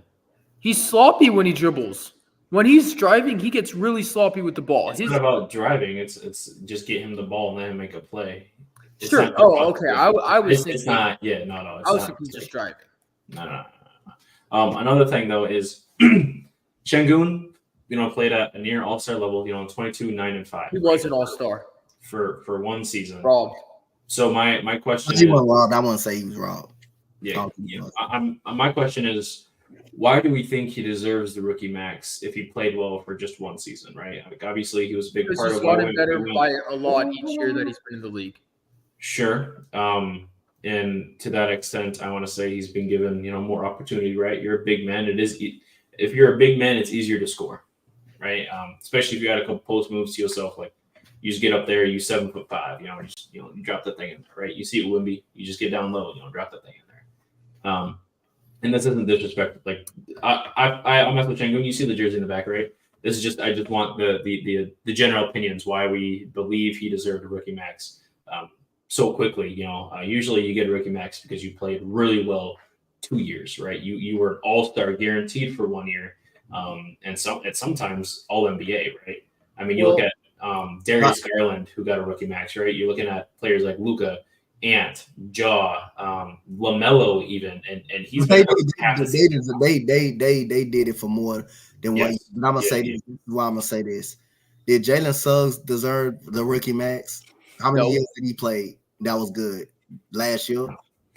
He's sloppy when he dribbles. When he's driving, he gets really sloppy with the ball. It's not about driving. It's just get him the ball and let him make a play. It's Sure. not Oh, okay. I was thinking. It's not. Yeah, no. It's I was not, thinking just driving. No. Another thing though is Şengün, played at a near all-star level. 22, 9, and 5. He was an all-star for one season. robbed. So my question He is, wasn't robbed. I wouldn't say he was robbed. yeah. My question is, why do we think he deserves the rookie max if he played well for just one season, right? Like obviously he was a big Because part he's of why gotten better by a lot each year that he's been in the league. Sure. And to that extent, I want to say he's been given, more opportunity, right? You're a big man. If you're a big man, it's easier to score, right? Especially if you got a couple post moves to yourself, like you just get up there, you 7'5", you drop the thing in there, right? You see it with Wimby, you just get down low, drop the thing in there. And this isn't disrespectful. Like I'm with Şengün. You see the jersey in the back, right? This is just I just want the general opinions why we believe he deserved a rookie max so quickly. Usually you get a rookie max because you played really well 2 years, right? You were all-star guaranteed for 1 year, and sometimes all NBA, right? I mean, you look at Darius Garland, who got a rookie max, right? You're looking at players like Luka, Ant, Jaw, LaMelo, even, and he's they did it for more than what. Yes. And I'm gonna say this. This is why I'm gonna say this. Did Jalen Suggs deserve the rookie max? How many years did he play? That was good last year.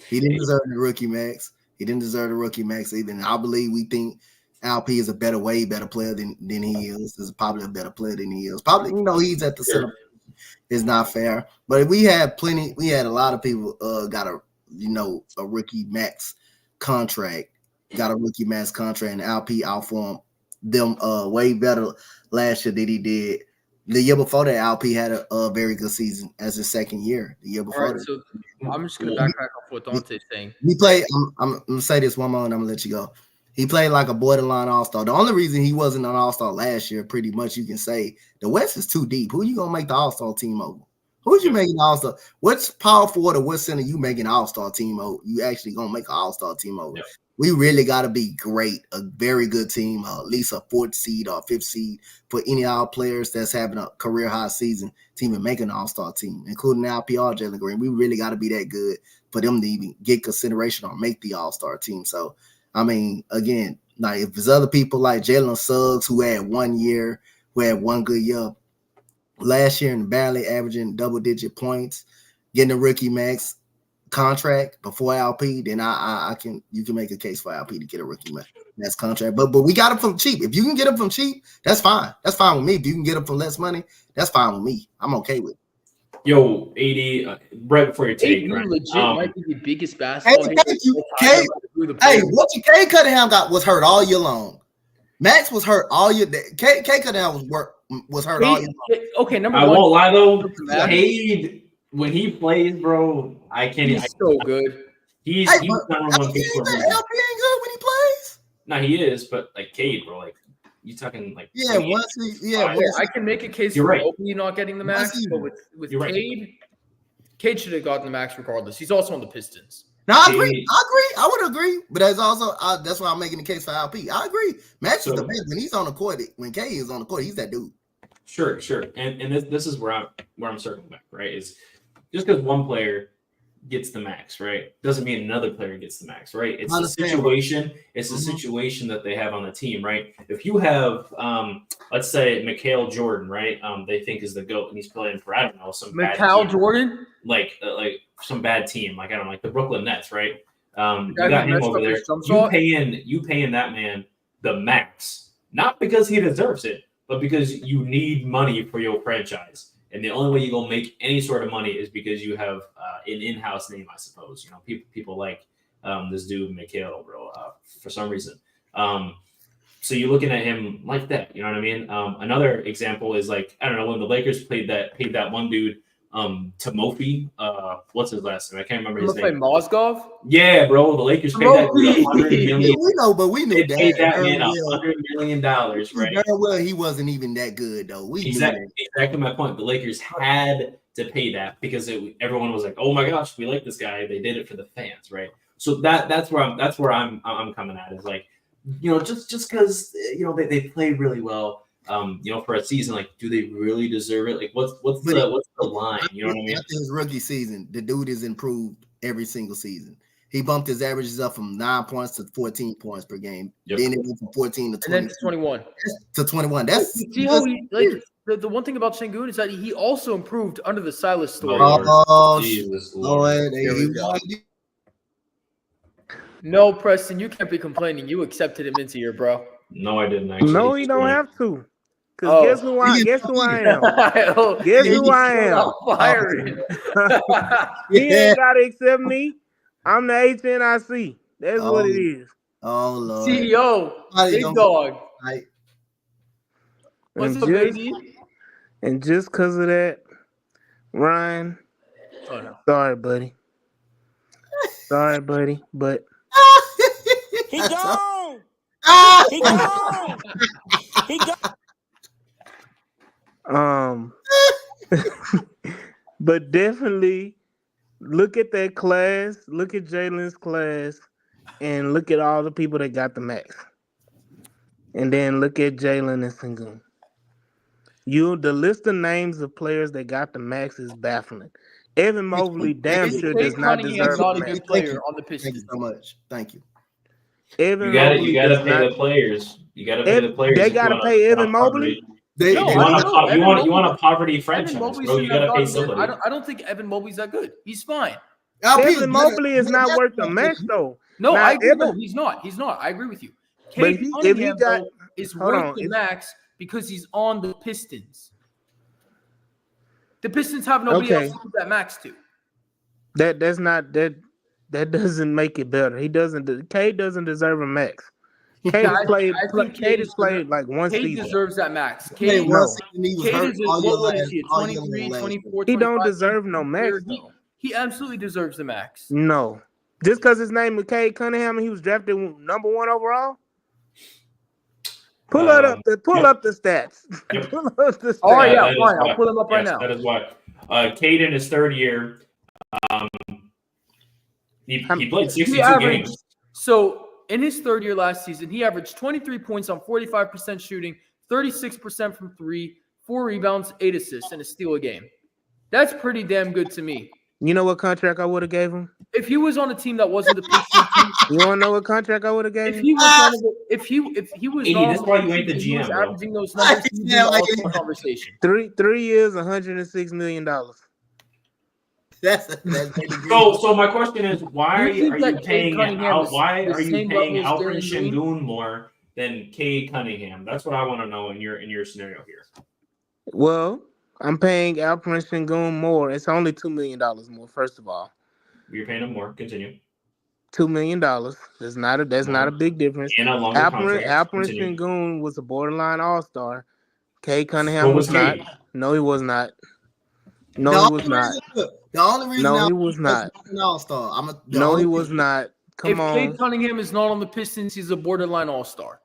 He didn't deserve the rookie max. He didn't deserve the rookie max either. And I believe we think LP is a way better player than he is. Is probably a better player than he is. Probably, he's at the center. It's not fair. But we had a lot of people got a rookie max contract. Got a rookie max contract, and LP outperformed them way better last year than he did. The year before that, LP had a very good season as his second year. The year before that. So I'm just going to backtrack off what Donte's saying. He played. I'm going to say this one more and I'm going to let you go. He played like a borderline all-star. The only reason he wasn't an all-star last year, pretty much you can say, the West is too deep. Who you going to make the all-star team over? Who's you making all-star? What's power forward or what center you making an all-star team over? You actually going to make an all-star team over. Yeah. We really got to be great, a very good team, at least a 4th seed or 5th seed for any of our players that's having a career-high season to even make an all-star team, including LPR, Jalen Green. We really got to be that good for them to even get consideration or make the all-star team. So, I mean, again, like if there's other people like Jalen Suggs who had 1 year, who had one good year last year and barely averaging double-digit points, getting a rookie max contract before LP, then you can make a case for LP to get a rookie max contract. But we got him from cheap. If you can get him from cheap, that's fine. That's fine with me. If you can get him for less money, that's fine with me. I'm okay with it. Yo, AD, right before your take, right? Legit might be the biggest basketball. Hey, what K Cunningham was hurt all year long. Max was hurt all year. K Cunningham was hurt all year long. Okay, number one. I won't lie though. Cade, when he plays, bro, I can't. He's so good. He's number one pick for me. LP ain't good when he plays. No, he is, but like Cade, bro, like. You talking like I can make a case for right. Oakley not getting the max, but with Cade should have gotten the max regardless. He's also on the Pistons. No, I agree. I would agree, but that's also that's why I'm making the case for LP. I agree. Max is the best when he's on the court. When K is on the court, he's that dude. Sure, and this is where I'm circling back. Right, is just because one player gets the max, right, doesn't mean another player gets the max, right? It's the situation. It's the situation that they have on the team, right? If you have, let's say, Mikal Jordan, right? They think is the GOAT, and he's playing for some Mikal Jordan, like some bad team, like I don't know, like the Brooklyn Nets, right? You got him over there. You paying that man the max, not because he deserves it, but because you need money for your franchise. And the only way you're going to make any sort of money is because you have an in-house name, I suppose. People like this dude, Mikal, bro, for some reason. So you're looking at him like that. You know what I mean? Another example is like, I don't know, when the Lakers paid that one dude, Timofey. What's his last name? I can't remember his name. Mozgov? Yeah, bro. The Lakers paid that dude $100 million. We knew that. Paid that man $100 million, right? Very well, he wasn't even that good, though. Exactly my point. The Lakers had to pay that because everyone was like, "Oh my gosh, we like this guy." They did it for the fans, right? So that's where I'm coming at is like just because they played really well. For a season, like, do they really deserve it? Like, what's the line? You know what I mean? After his rookie season, the dude has improved every single season. He bumped his averages up from 9 points to 14 points per game. Yep. Then it went from 14 to 20 and then to 21. to 21. That's See how he the one thing about Şengün is that he also improved under the Silas story. oh Jesus Lord. No, Preston, you can't be complaining. You accepted him into your bro. No, I didn't actually. No, you don't have to. Because guess who I am? Guess who I am? He ain't got to accept me. I'm the HNIC. That's what it is. Oh, Lord. CEO, big dog. What's up, baby? And just because of that, Ryan, sorry, buddy. Sorry, buddy, but he gone. He gone. He gone. But definitely look at that class, look at Jalen's class, and look at all the people that got the max. And then look at Jalen and Şengün. The list of names of players that got the max is baffling. Evan Mobley damn sure does not deserve not the a max. good player on the Pistons. Thank you so much. Thank you. Evan You gotta pay the players. You gotta pay the players. They gotta pay Evan Mobley. You want a poverty franchise, bro. You gotta pay somebody. I don't think Evan Mobley's that good. He's fine. Evan Mobley is not worth the max though. No, now, I agree. No, he's not. He's not. I agree with you. But if he got is worth the max because he's on the Pistons. The Pistons have nobody else to give that max to. That doesn't make it better. Cade doesn't deserve a max. Cade has played like one season. Cade deserves that max. Cade is what is he? 23, 24, he don't deserve no max. He absolutely deserves the max. No. Just because his name is Cade Cunningham and he was drafted number 1 overall? Pull up the stats. Yep. Pull up the stats. Oh, yeah, fine. I'll pull them up right now. That is why. Cade in his third year, he played 62 games. So in his third year last season, he averaged 23 points on 45% shooting, 36% from 3, 4 rebounds, 8 assists, and a steal a game. That's pretty damn good to me. You know what contract I would have gave him? If he was on a team that wasn't the Pistons team, you want to know what contract I would have gave him? If he was that's why you ain't the GM, bro. averaging those numbers, he'd be in the conversation. 3 years, $106 million. So my question is, why are you paying Alfred Şengün more than Cade Cunningham? That's what I want to know in your scenario here. Well, I'm paying Alfred Şengün more. It's only $2 million more. First of all, you're paying him more. Continue. $2 million. That's not a big difference. And a longer contract. Alfred Şengün was a borderline all-star. Cade Cunningham was not. No, he was not. No, he was not. The only reason he was not an all-star. He was not. Come on. If Cade Cunningham is not on the Pistons, he's a borderline all-star.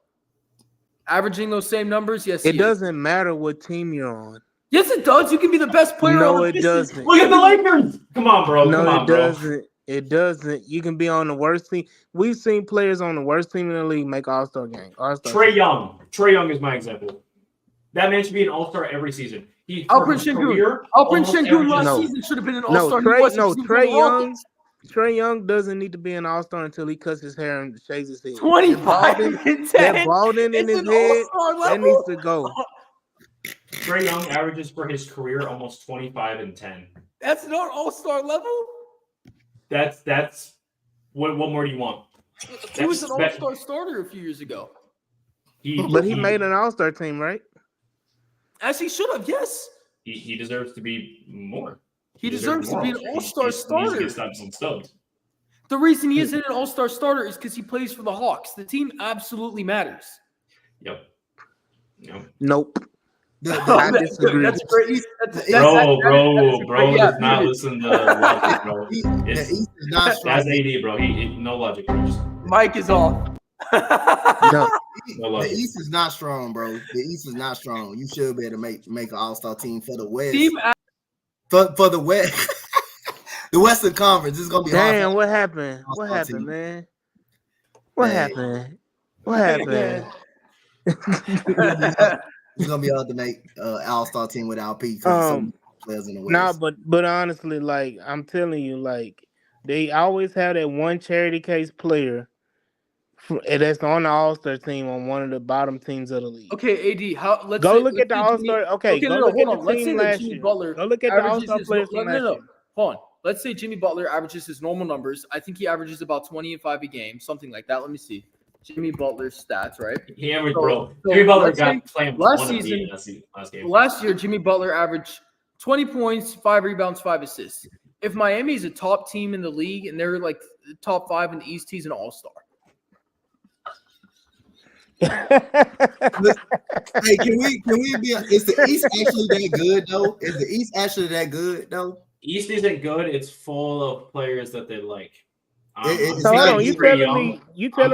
Averaging those same numbers, yes. It doesn't matter what team you're on. Yes, it does. You can be the best player on the Pistons. Doesn't. Look at the Lakers. Come on, bro. No, it doesn't. It doesn't. You can be on the worst team. We've seen players on the worst team in the league make all-star games. Trae Young. Trae Young is my example. That man should be an all-star every season. Alfred Şengün last season should have been an all-star. Trae Young doesn't need to be an all-star until he cuts his hair and shaves his head. 25 and 10. That balding in his head, that needs to go. Trae Young averages for his career almost 25 and 10. That's not all-star level? That's what more do you want? He was an all-star starter a few years ago. But he made an all-star team, right? As he should have, yes. He deserves to be more. He deserves to be an all-star starter. The reason he isn't an all-star starter is because he plays for the Hawks. The team absolutely matters. Yep. Nope. I disagree. That's great. Bro does not listen to logic, bro. That's AD, bro. He no logic. Mike is off. No. The East is not strong, bro. The East is not strong. You should be able to make an all-star team for the West. For the West. The Western Conference is gonna be hard. Damn, what happened? What happened, man? What happened? What happened? It's gonna be alternate all-star team with LP because some players in the West. Nah, but honestly, like I'm telling you, like they always have that one charity case player that's on the All-Star team on one of the bottom teams of the league. Okay, AD, let's look at the All-Star. Okay, go look at the team last year. Butler go look at the All-Star players from last year. Hold on. Let's say Jimmy Butler averages his normal numbers. I think he averages about 20 and 5 a game, something like that. Let me see. Jimmy Butler's stats, right? He averaged, Jimmy Butler got playing last season. Last game. Last year, Jimmy Butler averaged 20 points, 5 rebounds, 5 assists. If Miami is a top team in the league and they're like top 5 in the East, he's an all-star. Hey, can we be? Is the East actually that good though? Is the East actually that good though? East isn't good. It's full of players that they like. So hold on, you telling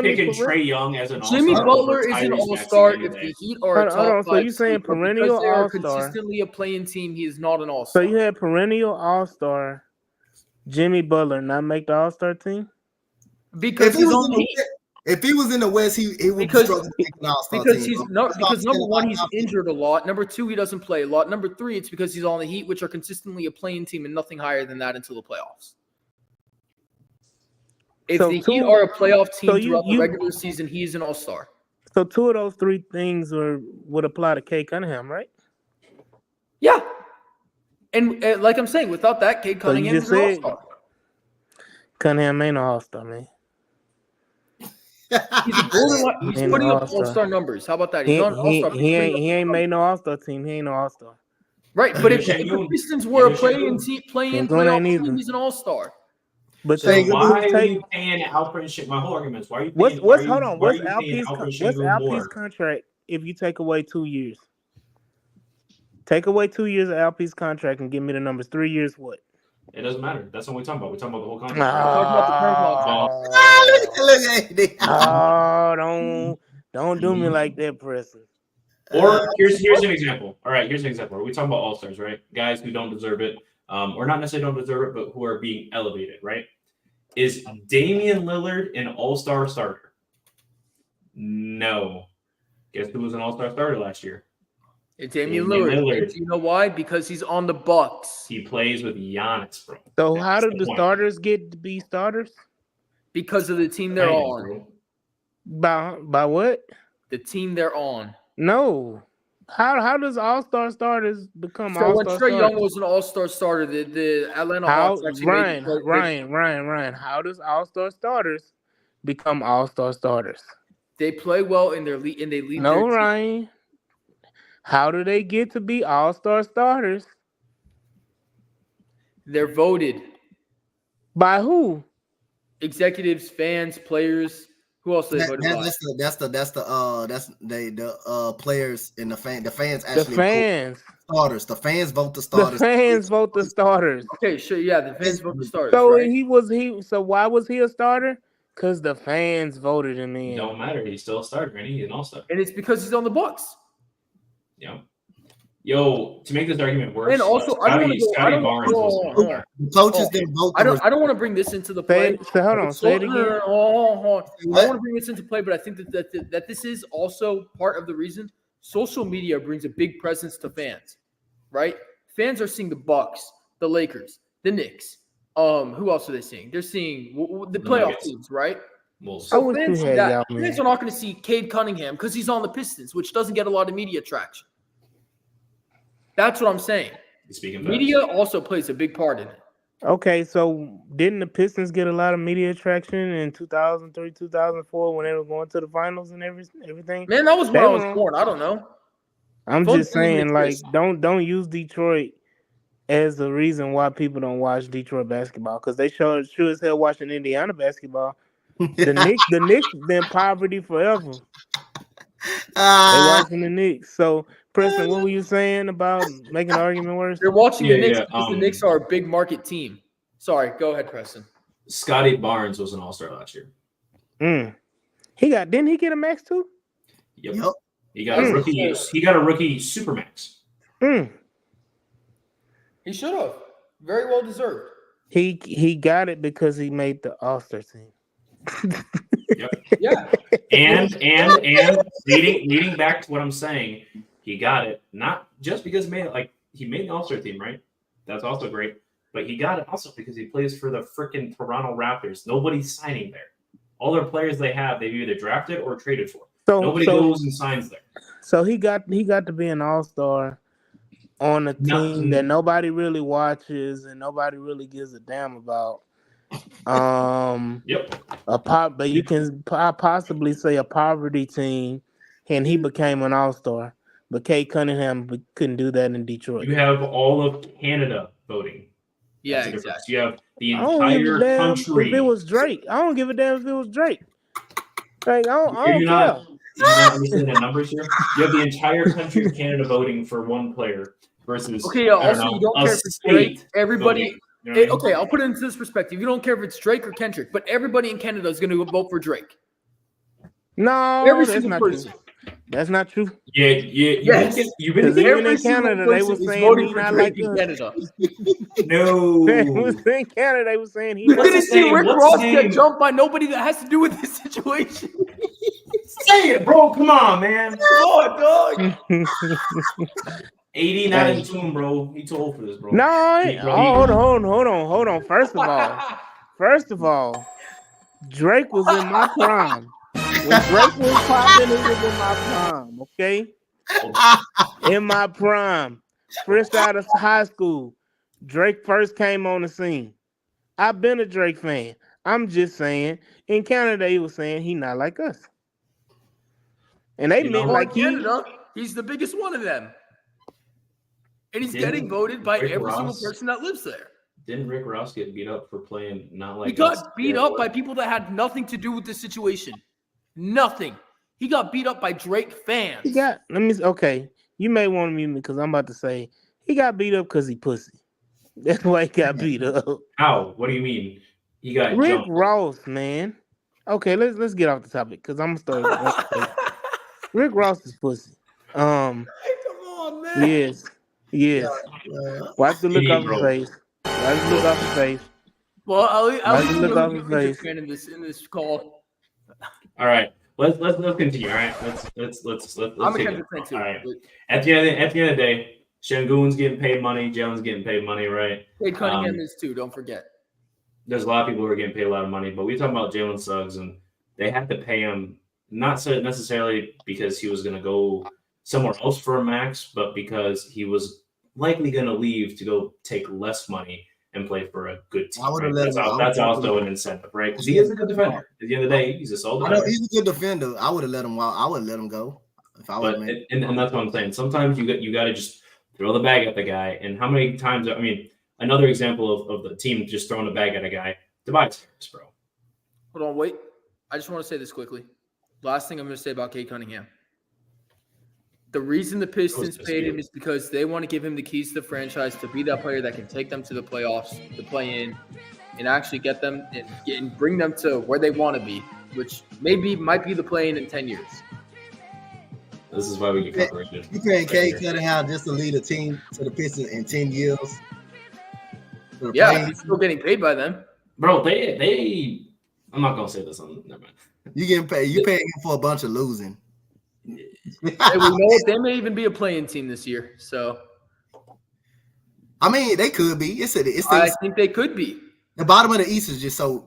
me Trae Young as an all-star. Jimmy Butler is an all-star if the Heat are a top 5. So you saying perennial all-star? Consistently a playing team. He is not an all-star. So you had perennial all-star Jimmy Butler not make the all-star team because he's on the Heat. If he was in the West, he would struggle to make an all-star team. Because number one, he's injured a lot. Number two, he doesn't play a lot. Number three, it's because he's on the Heat, which are consistently a playing team and nothing higher than that until the playoffs. If the Heat are a playoff team throughout the regular season, he's an all-star. So 2 of those 3 things would apply to Cade Cunningham, right? Yeah. And like I'm saying, without that, Cade Cunningham is an all-star. Cunningham ain't an all-star, man. He's putting up all-star numbers. How about that? He's not an all-star. He ain't made no all-star team. He ain't no all-star. Right, but if the Pistons were a playing playoff team, he's an all-star. But so why are you paying Alfred shit? My whole argument is why are you paying? What's Alp's contract if you take away 2 years? Take away 2 years of Alp's contract and give me the numbers. 3 years, what? It doesn't matter. That's what we're talking about. We're talking about the whole contract. Don't do me like that, Preston. Or here's an example. All right, here's an example. We're talking about all-stars, right? Guys who don't deserve it, or not necessarily don't deserve it, but who are being elevated, right? Is Damian Lillard an all-star starter? No. Guess who was an all-star starter last year? It's Damian Lillard. Do you know why? Because he's on the Bucks. He plays with Giannis, bro. So how do the starters get to be starters? Because of the team they're on. By what? The team they're on. No. How does all-star starters become all-star starters? So when Trae Young was an all-star starter, the Atlanta Hawks actually Ryan, how does all-star starters become all-star starters? They play well in their lead and they lead. No, Ryan. How do they get to be all-star starters? They're voted. By who? Executives, fans, players. Who else they voted by? That's the players and the fans actually. The fans. Starters. The fans vote the starters. The fans vote the starters. Okay, sure. Yeah, the fans vote the starters. So right? So why was he a starter? Because the fans voted him in. Don't matter. He's still a starter, and he's an all-star. And it's because he's on the Bucks. Yeah. Yo, to make this argument worse, and also Scotty Barnes was coaches didn't vote. I don't want to bring this into the play. Hold on, say it again. I want to bring this into play, but I think that this is also part of the reason. Social media brings a big presence to fans, right? Fans are seeing the Bucks, the Lakers, the Knicks. Who else are they seeing? They're seeing the playoff teams, right? So fans are not going to see Cade Cunningham because he's on the Pistons, which doesn't get a lot of media traction. That's what I'm saying. Media also plays a big part in it. Okay, so didn't the Pistons get a lot of media traction in 2003, 2004 when they were going to the finals and everything? Man, that was when I was born. I don't know. I'm just saying, like, don't use Detroit as the reason why people don't watch Detroit basketball because they sure as hell watching Indiana basketball. The Knicks been poverty forever. They watching the Knicks. So, Preston, what were you saying about making an argument worse? They're watching the Knicks because the Knicks are a big market team. Sorry, go ahead, Preston. Scotty Barnes was an all-star last year. Didn't he get a max too? Yep. He got a rookie. He got a rookie supermax. He should have. Very well deserved. He got it because he made the All-Star team. Yep. Yeah. And leading back to what I'm saying, he got it not just because he made the All-Star team, right? That's also great. But he got it also because he plays for the freaking Toronto Raptors. Nobody's signing there. All their players they've either drafted or traded for. Nobody goes and signs there. So he got to be an All-Star on a team that nobody really watches and nobody really gives a damn about. Yep. But you can possibly say a poverty team, and he became an All-Star. But Kate Cunningham couldn't do that in Detroit. You have all of Canada voting. Yeah, That's the exactly. You have the I don't give a entire damn country. if it was Drake. I don't give a damn if it was Drake. Like, I don't You're care. not understanding the numbers here. You have the entire country of Canada voting for one player versus Okay, also you don't care if it's Drake. Everybody. voting. You know what I mean? Okay, I'll put it into this perspective. You don't care if it's Drake or Kendrick, but everybody in Canada is going to vote for Drake. No, Every that's single not person. true. That's not true. Yeah. Yes. You've been Because even Every in single Canada, they person were is saying voting he for not Drake like in us. Canada. No. They was in Canada, they were saying he. You What's didn't his see name? Rick What's Ross his get name? jumped by nobody that has to do with this situation. Say it, bro. Come on, man. Oh, dog. 80 not in tune, bro. He too old for this, bro. No, hold on. First of all, Drake was in my prime. When Drake was popping, it was in my prime. Okay, in my prime, fresh out of high school, Drake first came on the scene. I've been a Drake fan. I'm just saying, in Canada, he was saying he not like us, and they meant like Canada, he's the biggest one of them. And he's getting voted by every single person that lives there. Didn't Rick Ross get beat up for playing not like He got beat up by people that had nothing to do with the situation. Nothing. He got beat up by Drake fans. Okay. You may want to mute me because I'm about to say he got beat up because he pussy. That's why he got beat up. How? What do you mean? He got Rick jumped. Ross, man. Okay, let's get off the topic because I'm gonna start. Rick Ross is pussy. Come on, man. Yes. Wipe the look off his face. Wipe the look off his face. Well, I'll look off his face. in this call. All right. Let's continue. All right. Let's I'm a take Kendrick it. fan too. All right. At the end of the day, Şengün's getting paid money. Jalen's getting paid money, right? Cade Cunningham is too. Don't forget. There's a lot of people who are getting paid a lot of money, but we talking about Jalen Suggs, and they had to pay him not so necessarily because he was going to go somewhere else for a max, but because he was likely going to leave to go take less money and play for a good team. Right? That's also an incentive, right? Because he is a good defender. At the end of the day, he's a solid defender. I know he's a good defender. I would have let him. I would let him go if I was. And that's what I'm saying. Sometimes you got to just throw the bag at the guy. And how many times? I mean, another example of the team just throwing a bag at a guy. Tobias Harris, bro. Hold on, wait. I just want to say this quickly. Last thing I'm going to say about Cade Cunningham. The reason the Pistons paid him is because they want to give him the keys to the franchise to be that player that can take them to the playoffs, to play in, and actually get them and bring them to where they want to be, which might be the play-in 10 years. This is why we get copyrighted. You paying Cade Cunningham just to lead a team to the Pistons in 10 years? Yeah, he's still getting paid by them. Bro, they I'm not gonna say this on never mind. You getting paid? You paying him for a bunch of losing. Hey, we know it. They may even be a playing team this year. So, I mean, they could be. I think they could be. The bottom of the East is just so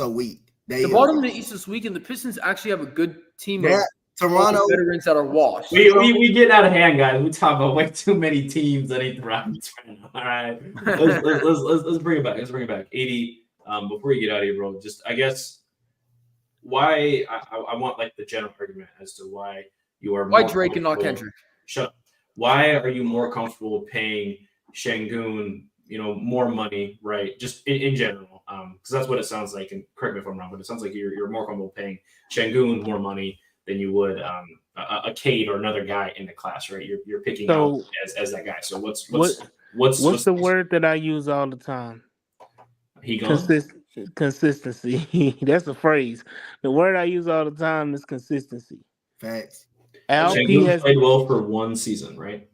weak. The bottom of the East is weak, and the Pistons actually have a good team of Toronto veterans that are washed. We get out of hand, guys. We talk about way too many teams that ain't the Rockets right now. All right, let's bring it back. Let's bring it back. 80. Before you get out of here, bro, just I guess why I want like the general argument as to why you are why Drake and not Kendrick. Shut up. Why are you more comfortable paying Şengün, more money, right? Just in general, because that's what it sounds like. And correct me if I'm wrong, but it sounds like you're more comfortable paying Şengün more money than you would a Cade or another guy in the class, right? You're picking out as that guy. So what's the word that I use all the time? Consistency. That's a phrase. The word I use all the time is consistency. Facts. LP has played well for one season, right?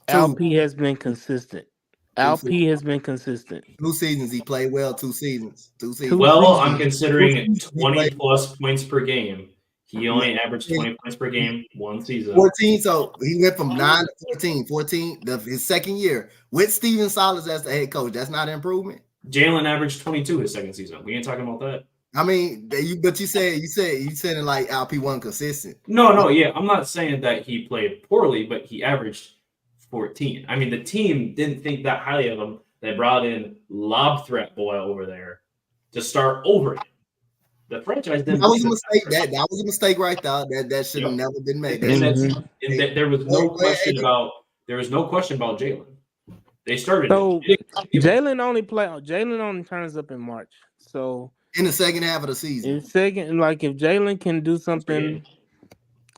LP has been consistent. LP has been consistent. 2 seasons he played well. 2 seasons. 2 seasons. Well, I'm seasons. considering 20 plus points per game. He only averaged 20 points per game one season. 14. So he went from 9 to 14. 14. His second year with Steven Silas as the head coach. That's not an improvement. Jalen averaged 22 his second season. We ain't talking about that. I mean, but you said it like LP wasn't consistent. No, yeah. I'm not saying that he played poorly, but he averaged 14. I mean, the team didn't think that highly of him. They brought in lob threat boy over there to start over him. The franchise didn't. That was a mistake. That was a mistake right there. That should have never been made. There was no question about Jalen. They started. So Jalen only turns up in March. So in the second half of the season. If Jalen can do something,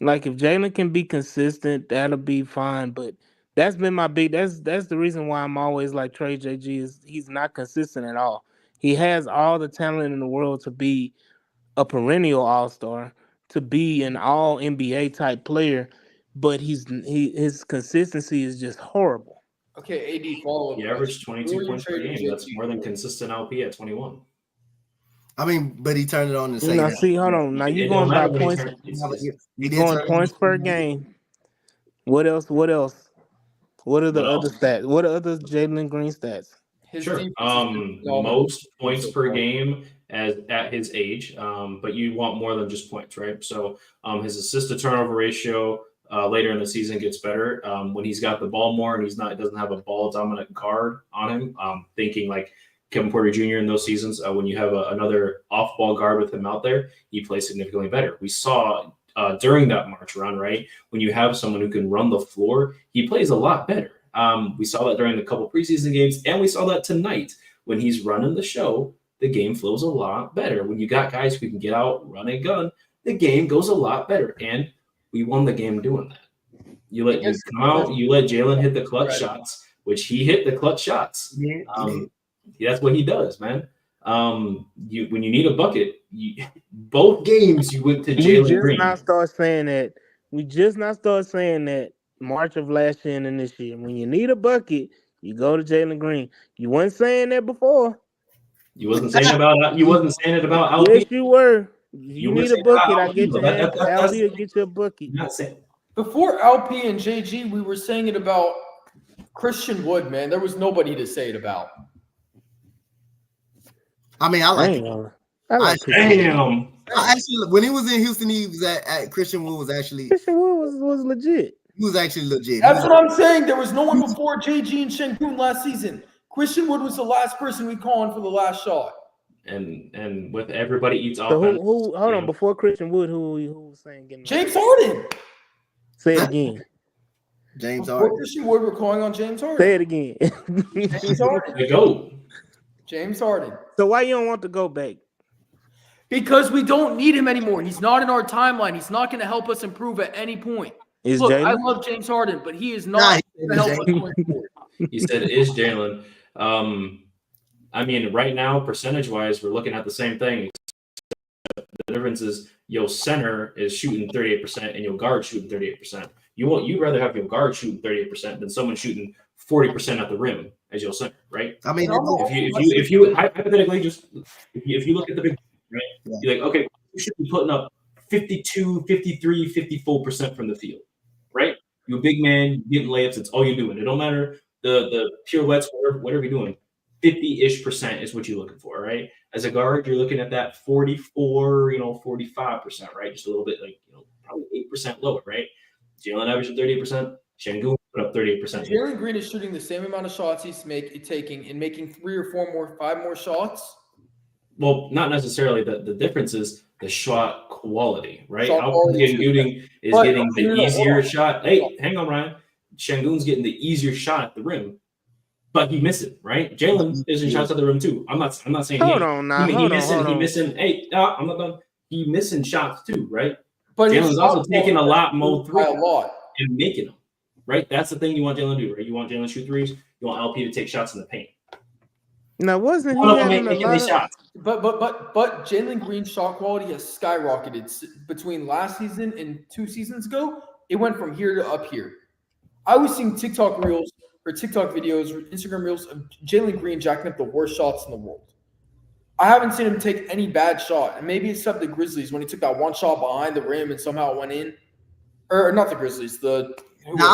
like if Jalen can be consistent, that'll be fine. But that's been my big. That's the reason why I'm always like Trey JG is he's not consistent at all. He has all the talent in the world to be a perennial all-star, to be an all NBA type player, but his consistency is just horrible. Okay, AD follow up. He averaged 22 points per game. That's more than consistent LP at 21. I mean, but he turned it on the second. See, hold on. Now you're going by points. You're going points per game. What else? What are the other stats? What are other Jalen Green stats? Sure. Most points per game at his age, but you want more than just points, right? So his assist to turnover ratio later in the season gets better when he's got the ball more and doesn't have a ball dominant guard on him. Thinking like Kevin Porter Jr. in those seasons, when you have another off ball guard with him out there, he plays significantly better. We saw during that March run, right, when you have someone who can run the floor, he plays a lot better. We saw that during the couple preseason games, and we saw that tonight when he's running the show. The game flows a lot better. When you got guys who can get out, run a gun, the game goes a lot better. And we won the game doing that. You let Jalen hit the clutch shots, which he hit the clutch shots. That's what he does, man. When you need a bucket, both games you went to Jalen Green. We just not start saying that March of last year and this year. When you need a bucket, you go to Jalen Green. You weren't saying that before. You wasn't saying it about LP. Yes, you were. You need a bucket. I get you. LP will get you a bucket. Not saying. Before LP and JG, we were saying it about Christian Wood, man. There was nobody to say it about. I mean, I like Damn. Actually, when he was in Houston, he was at Christian Wood was legit. He was actually legit. That's what I'm saying. There was no one before JG and Şengün last season. Christian Wood was the last person we calling for the last shot. And with everybody eats off. So hold on, before Christian Wood, who was saying? James Harden. Say it again. James Harden. Christian Wood, we're calling on James Harden. Say it again. James Harden. The GOAT. James Harden. So why you don't want to go back? Because we don't need him anymore. He's not in our timeline. He's not going to help us improve at any point. Look, I love James Harden, but he is not going to help us going forward. He said, "Is Jalen?" I mean, right now, percentage-wise, we're looking at the same thing. The difference is your center is shooting 38% and your guard shooting 38%. You'd rather have your guard shooting 38% than someone shooting 40% at the rim as your center, right? I mean, if you hypothetically if you look at the big, right, you're like, okay, you should be putting up 52, 53, 54% from the field, right? You're a big man, you're getting layups. It's all you're doing. It don't matter the pirouettes, whatever you're doing. 50-ish% is what you're looking for, right? As a guard, you're looking at that 44, 45%, right? Just a little bit probably 8% lower, right? Jalen averaged 38%. Şengün put up 38%. Jalen Green is shooting the same amount of shots he's taking and making 3 or 5 more shots. Well, not necessarily. The difference is the shot quality, right? Getting the easier shot. Hey, hang on, Ryan. Şengün's getting the easier shot at the rim. But he missed it, right? Jalen missing shots at the rim too. I'm not saying he missing. Hey, I'm not done. He missing shots too, right? But Jalen's also taking a lot more threes and making them, right? That's the thing you want Jalen to do, right? You want Jalen to shoot threes. You want LP to take shots in the paint. Now, wasn't he having a lot of shots? But Jalen Green's shot quality has skyrocketed between last season and 2 seasons ago. It went from here to up here. I was seeing TikTok reels or TikTok videos or Instagram reels of Jalen Green jacking up the worst shots in the world. I haven't seen him take any bad shot, and maybe except the Grizzlies when he took that one shot behind the rim and somehow it went in. Or not the Grizzlies. I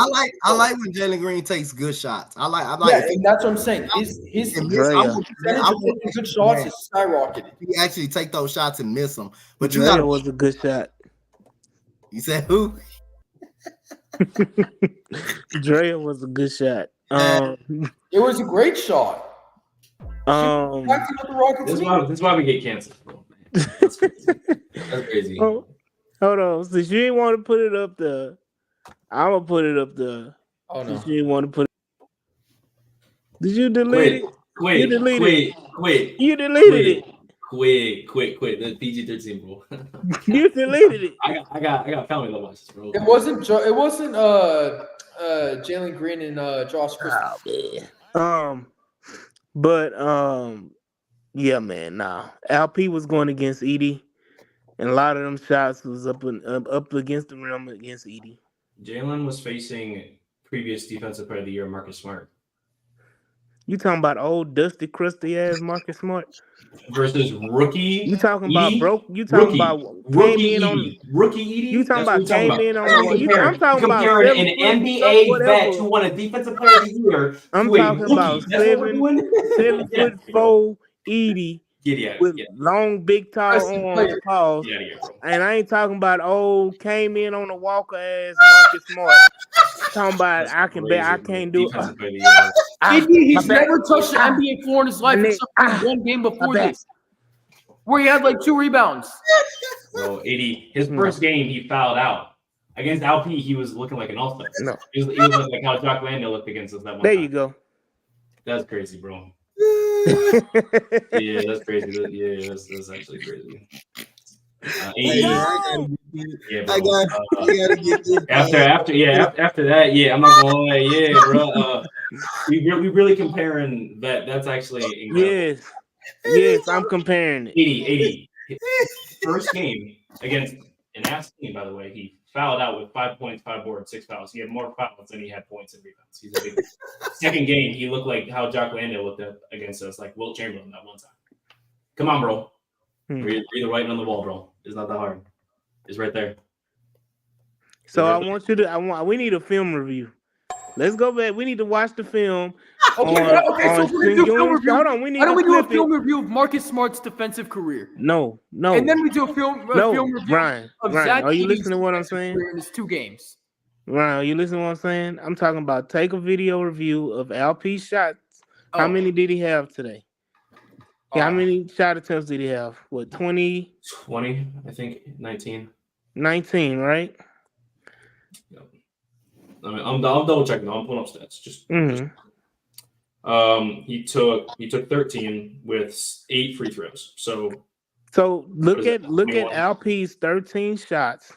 like when Jalen Green takes good shots. I like. Yeah, and that's what I'm saying. His percentage of taking good shots is skyrocketed. He actually take those shots and miss them. But Drea was a good shot. You said who? Drea was a good shot. It was a great shot. This is why we get canceled, bro. That's crazy. Hold on. Since you didn't want to put it up there, I'm gonna put it up there. Oh no. Since you didn't want to put it. Did you delete it? You deleted it. Quick. The PG-13, bro. You deleted it. I got family that watches, bro. It wasn't Jalen Green and Josh Preston. Yeah, man. Nah, LP was going against Edie, and a lot of them shots was up against the rim against Edie. Jalen was facing previous defensive player of the year, Marcus Smart. You talking about old dusty crusty ass Marcus Smart versus rookie? You talking Edie? about broke? You talking about rookie Edie? Rookie Edie? You talking about came in on? I'm talking about comparing an NBA vet who won a defensive player of the year. I'm talking about 7'4" Edie with long, big, tall arms, paws. And I ain't talking about old came in on a Walker ass Marcus Smart. Talking about I can't do it. He's never touched the NBA floor in his life except for one game before this, where he had like 2 rebounds. Bro, 80. His first game, he fouled out. Against LP, he was looking like an all-star. No. He was looking like how Jock Landale looked against us that one There time. you go. That's crazy, bro. Yeah, that's crazy. That's actually crazy. After that, I'm not gonna lie, bro. We really comparing that. That's actually incredible. Yes, I'm comparing it. 80. First game against an ass team, by the way, he fouled out with 5 points, 5 boards, 6 fouls. He had more fouls than he had points and rebounds. He's a big. Second game, he looked like how Jock Landale looked against us, like Wilt Chamberlain that one time. Come on, bro. Read the writing on the wall, bro. It's not that hard. It's right there. So we need a film review. Let's go back. We need to watch the film. So we're gonna do a film review. Hold on, why don't we do a film review of Marcus Smart's defensive career? No. And then we do a film review Ryan, Zach are you Edey's listening to what I'm saying? in his 2 games. Ryan, are you listening to what I'm saying? I'm talking about take a video review of LP shots. How many did he have today? How many shot attempts did he have? What, 20? 20, I think. 19. 19, right? Yep. I mean, I'm double checking. I'm pulling up stats. Just he took 13 with 8 free throws. So look at LP's 13 shots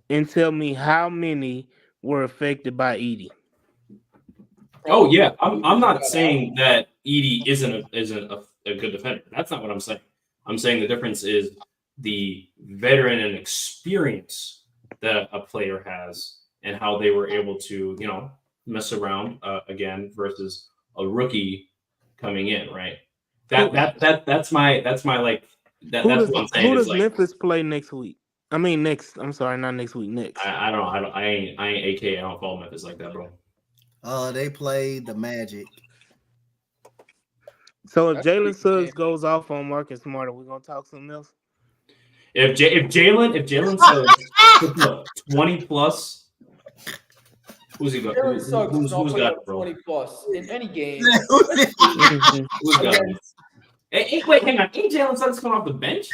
and tell me how many were affected by Edie. Oh yeah, I'm not saying that Edie isn't a good defender. That's not what I'm saying. I'm saying the difference is the veteran and experience that a player has and how they were able to, mess around again versus a rookie coming in, right? That's my like that's what I'm saying. Who does Memphis play next week? I mean next. I'm sorry, not next week. Next. I don't know. I ain't AK. I don't follow Memphis like that, bro. They played the Magic. So if Jalen Suggs goes off on Marcus Smart, are we gonna talk something else? If Jalen Suggs puts up 20 plus. Who's he got? Who's got it, bro? 20 plus in any game. Who's got it? Hey, wait, hang on. Ain't Jalen Suggs coming off the bench?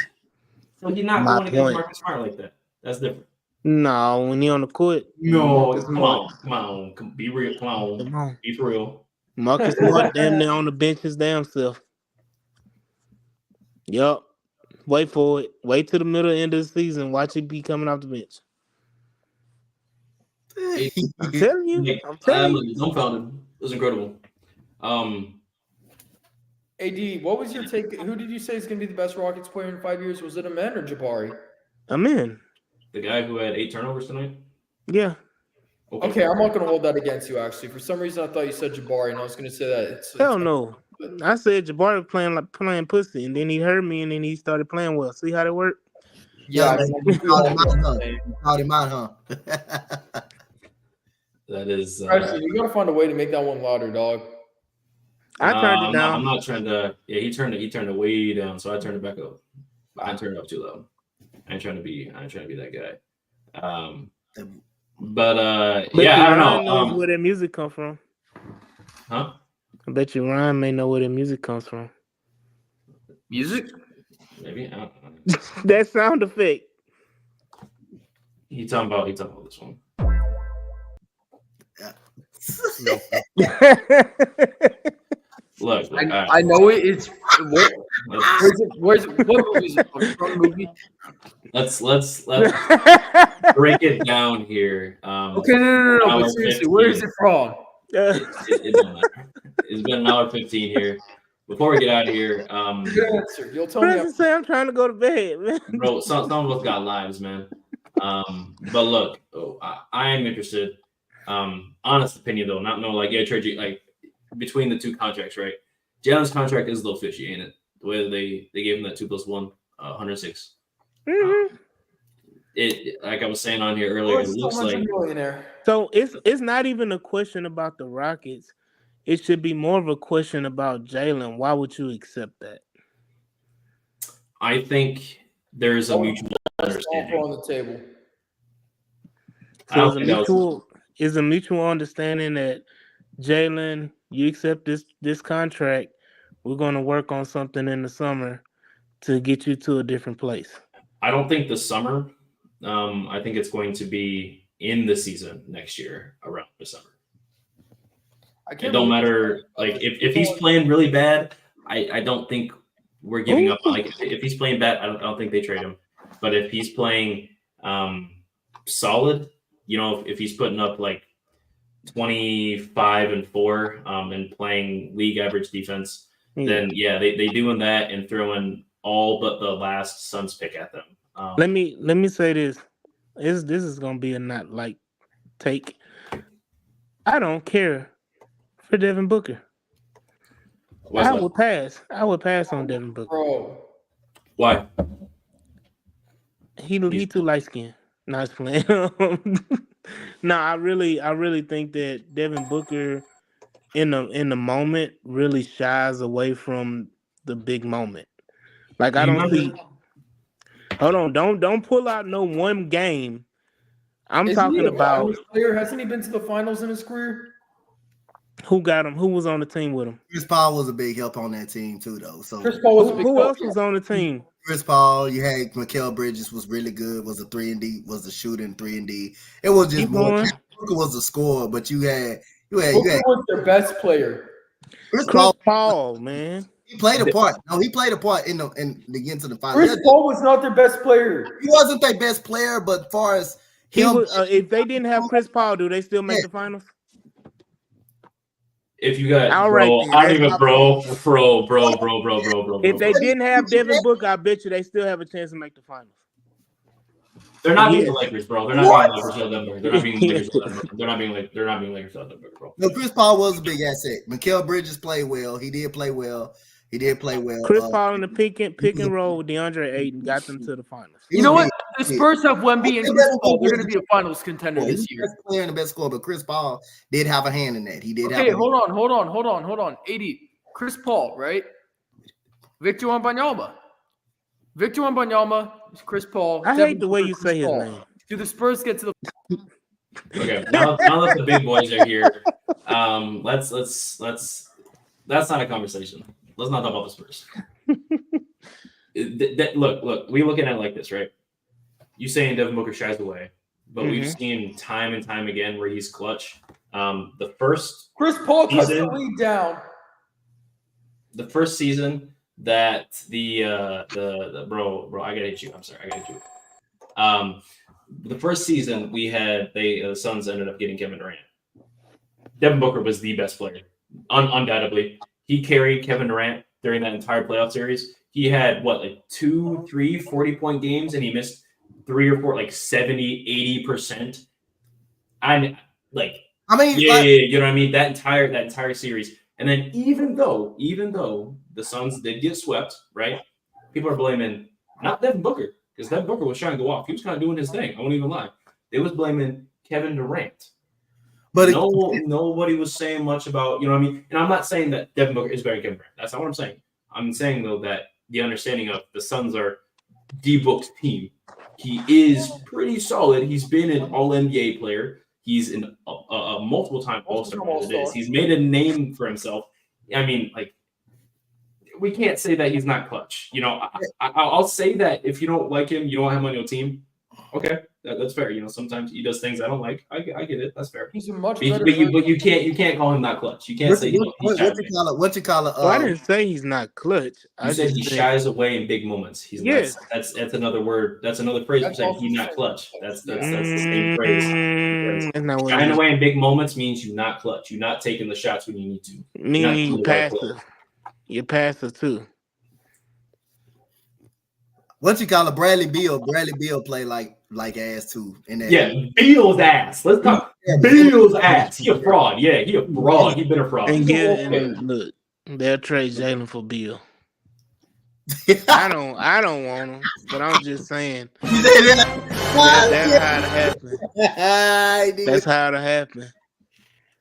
So he's not going against Marcus Smart like that. That's different. No, when he on the court. No, come on. Be real. Come on. Be for real. Marcus Smart damn near on the bench his damn self. Yup. Wait for it. Wait till the middle end of the season. Watch it be coming off the bench. I'm telling you. Dumbfounded. It was incredible. AD, what was your take? Who did you say is going to be the best Rockets player in 5 years? Was it Amen or Jabari? Amen. The guy who had 8 turnovers tonight? Yeah. Okay, I'm not going to hold that against you, actually. For some reason, I thought you said Jabari, and I was going to say that. Hell no. I said Jabari playing pussy, and then he heard me, and then he started playing well. See how that worked? Yeah, You called him out, huh? That is. Preston, you got to find a way to make that one louder, dog. I turned it down. I'm not trying to. Yeah, he turned it way down, so I turned it back up. I turned it up too loud. I ain't trying to be that guy. But yeah, I don't know. Knows where that music come from. Huh? I bet you Ryan may know where that music comes from. Music? Maybe. I don't know. That sound effect. He talking about this one. Look, I know it. It's what movie is it from? From movie? Let's break it down here. Okay, no. But seriously, where is it from? It doesn't matter. It's been an hour 15 here. Before we get out of here, Good answer. You'll tell me. Preston say I'm trying to go to bed, man. bro. Some of us got lives, man. But look, I am interested. Honest opinion though, yeah, Trey, like between the two contracts, right? Jalen's contract is a little fishy, ain't it? The way they gave him that 2 + 1, 106. Mm-hmm. It like I was saying on here earlier, it looks like so. It's not even a question about the Rockets. It should be more of a question about Jalen. Why would you accept that? I think there's a mutual understanding on the table. So is a mutual understanding that Jalen, you accept this contract. We're going to work on something in the summer to get you to a different place. I don't think the summer. I think it's going to be in the season next year around December. It don't matter. Like if he's playing really bad, I don't think we're giving up. Like if he's playing bad, I don't think they trade him. But if he's playing solid, if he's putting up like 25 and 4 and playing league average defense, then yeah, they doing that and throwing all but the last Suns pick at them. Let me say this. This is gonna be a not like take. I don't care for Devin Booker. I would pass on Devin Booker. Bro. Why? He too light skinned. Nice playing. No, I really think that Devin Booker in the moment really shies away from the big moment. Like I don't see. Hold on, don't pull out no one game. I'm talking about player. Hasn't he been to the finals in his career? Who got him? Who was on the team with him? Chris Paul was a big help on that team too, though. So Chris Paul was a big who help. else was on the team? Chris Paul, you had Mikal Bridges was really good, was a 3-and-D, was a shooting 3-and-D. It was just more. Booker was a scorer, but you had Booker was their best player. Chris Paul, man. He played a part. No, he played a part in the into the finals. Chris Paul was not their best player. He wasn't their best player, but as far as if they didn't have Chris Paul, do they still make the finals? If you got bro. If they didn't have Devin Booker, I bet you they still have a chance to make the finals. They're not being the Lakers, bro. They're not being Lakers without Denver. They're not being Lakers without Denver. They're not being Lakers without Denver, bro. No, Chris Paul was a big asset. Mikal Bridges played well. He did play well. Chris Paul in the pick and roll with DeAndre Ayton got them to the finals. You know what? The Spurs have Wemby and Chris Paul. They're going to be a finals contender this year. Best player and the best scorer, but Chris Paul did have a hand in that. He did. Okay, hold on. 80. Chris Paul, right? Victor Wembanyama. Chris Paul. I hate the way you say his name. Do the Spurs get to the? Okay, now that the big boys are here, let's. That's not a conversation. Let's not talk about the Spurs. Look, we looking at it like this, right? You saying Devin Booker shies away, but we've seen time and time again where he's clutch. The first Chris Paul cuts the lead down. The first season that the bro, I gotta hit you. I'm sorry, I gotta hit you. The first season we had the Suns ended up getting Kevin Durant. Devin Booker was the best player, undoubtedly. He carried Kevin Durant during that entire playoff series. He had 2, 3, 40-point games, and he missed 3 or 4, 70, 80%. And Like, I mean, yeah, like, you know what I mean? That entire series. And then even though the Suns did get swept, right? People are blaming not Devin Booker, because Devin Booker was trying to go off. He was kind of doing his thing. I won't even lie. They was blaming Kevin Durant. but Nobody was saying much about, you know what I mean? And I'm not saying that Devin Booker is better than Kevin Durant. That's not what I'm saying. I'm saying, though, that the understanding of the Suns are D-booked team. He is pretty solid. He's been an all-NBA player. He's a multiple-time All-Star. He's made a name for himself. I mean, like, we can't say that he's not clutch. You know, I'll say that if you don't like him, you don't have him on your team. Okay, that's fair. You know, sometimes he does things I don't like. I get it. That's fair. He's a much But better. you can't call him not clutch. You can't say what you call it? Well, I didn't say he's not clutch. You said he shies away in big moments. He's Yes. That's another word. That's another phrase for saying he's not clutch. That's the same phrase. That's not what Shying away in big moments means you're not clutch. You're not taking the shots when you need to. Meaning you passive. You're passive too. What you call it? Bradley Beal play like ass too. In that Beal's ass. Let's talk Beal's ass. He a fraud. Yeah, he a fraud. He been a fraud. And look, they'll trade Jalen for Beal. I don't want him, but I'm just saying that's how it happened. That's how it happened.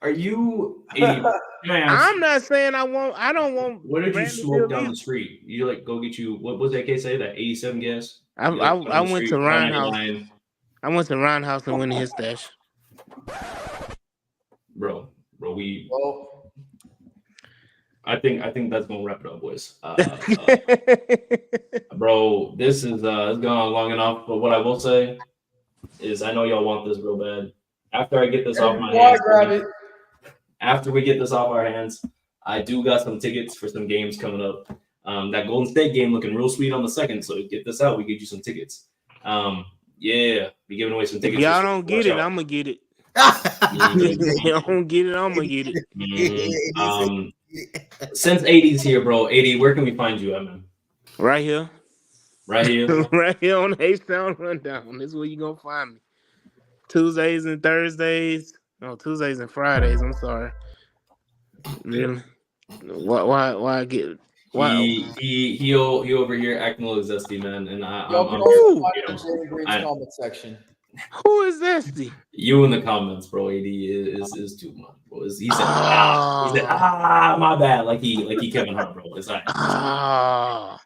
Are you I'm not saying I don't want. What did Bradley you smoke Beal down either. the street? You like go get you what was that case say? That 87 gas? I went to Ryan House. I went to Ryan House and went in his stash. Bro, I think that's gonna wrap it up, boys. Bro, this is it's gone on long enough. But what I will say is, I know y'all want this real bad. After I get this off my hands, after we get this off our hands, I do got some tickets for some games coming up. That Golden State game looking real sweet on the 2nd. So get this out, we get you some tickets. Yeah, be giving away some tickets. If y'all don't get it, I'm gonna get it. If y'all don't get it, I'm gonna get it. Since 80's here, bro, 80, where can we find you at, man? Right here. Right here. Right here on the H-Town Rundown. This is where you gonna find me. Tuesdays and Thursdays. No, Tuesdays and Fridays. I'm sorry. Really? Why I get? Why? He over here acting a little zesty, man, and I'm comment section. Who is Zesty? You in the comments, bro. AD is too much, bro. He said, my bad, like he Kevin Hart, bro. It's like, now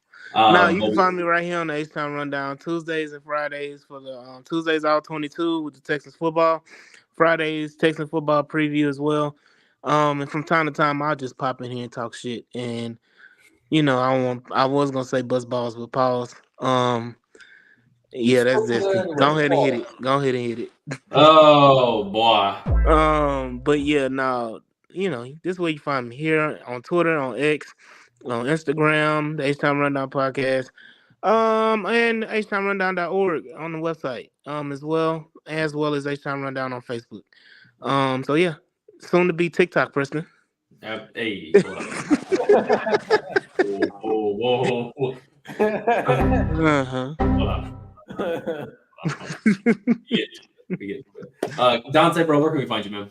you can find me right here on the H-Town Rundown Tuesdays and Fridays for the Tuesdays all 22 with the Texas football. Fridays Texas football preview as well. And from time to time I'll just pop in here and talk shit. And you know, I was gonna say buzz balls with pause. Yeah, that's this. Go ahead and hit it. Go ahead and hit it. Oh boy. But yeah, now you know this is where you find me here on Twitter, on X, on Instagram, the H-Town Rundown podcast, and HTOWNRundown.org on the website, as well as H-Town Rundown on Facebook. So yeah, soon to be TikTok, Preston. Hey. Whoa. Donte, bro, where can we find you, man?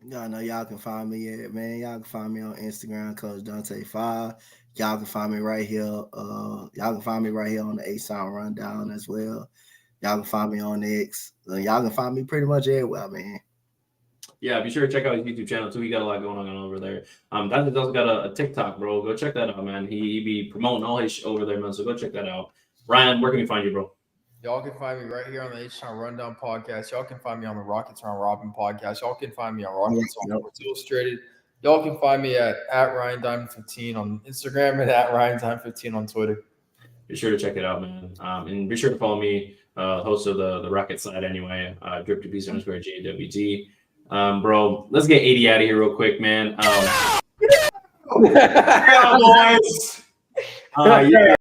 Y'all know y'all can find me at, man. Y'all can find me on Instagram, Coach Donte5. Y'all can find me right here. Y'all can find me right here on the H-Town Rundown as well. Y'all can find me on X. Y'all can find me pretty much everywhere, man. Yeah, be sure to check out his YouTube channel too. He got a lot going on over there. Donte's also got a TikTok, bro. Go check that out, man. He be promoting all his shit over there, man. So go check that out. Ryan, where can we find you, bro? Y'all can find me right here on the H-Town Rundown podcast. Y'all can find me on the Rockets Round Robin podcast. Y'all can find me on Rockets on Sports Illustrated. Y'all can find me at Ryan Diamond 15 on Instagram and at Ryan Diamond 15 on Twitter. Be sure to check it out, man. And be sure to follow me, host of the Rocket side anywy, drip2beast_JWT. Bro, let's get 80 out of here real quick, man. Yeah, boys. Yeah.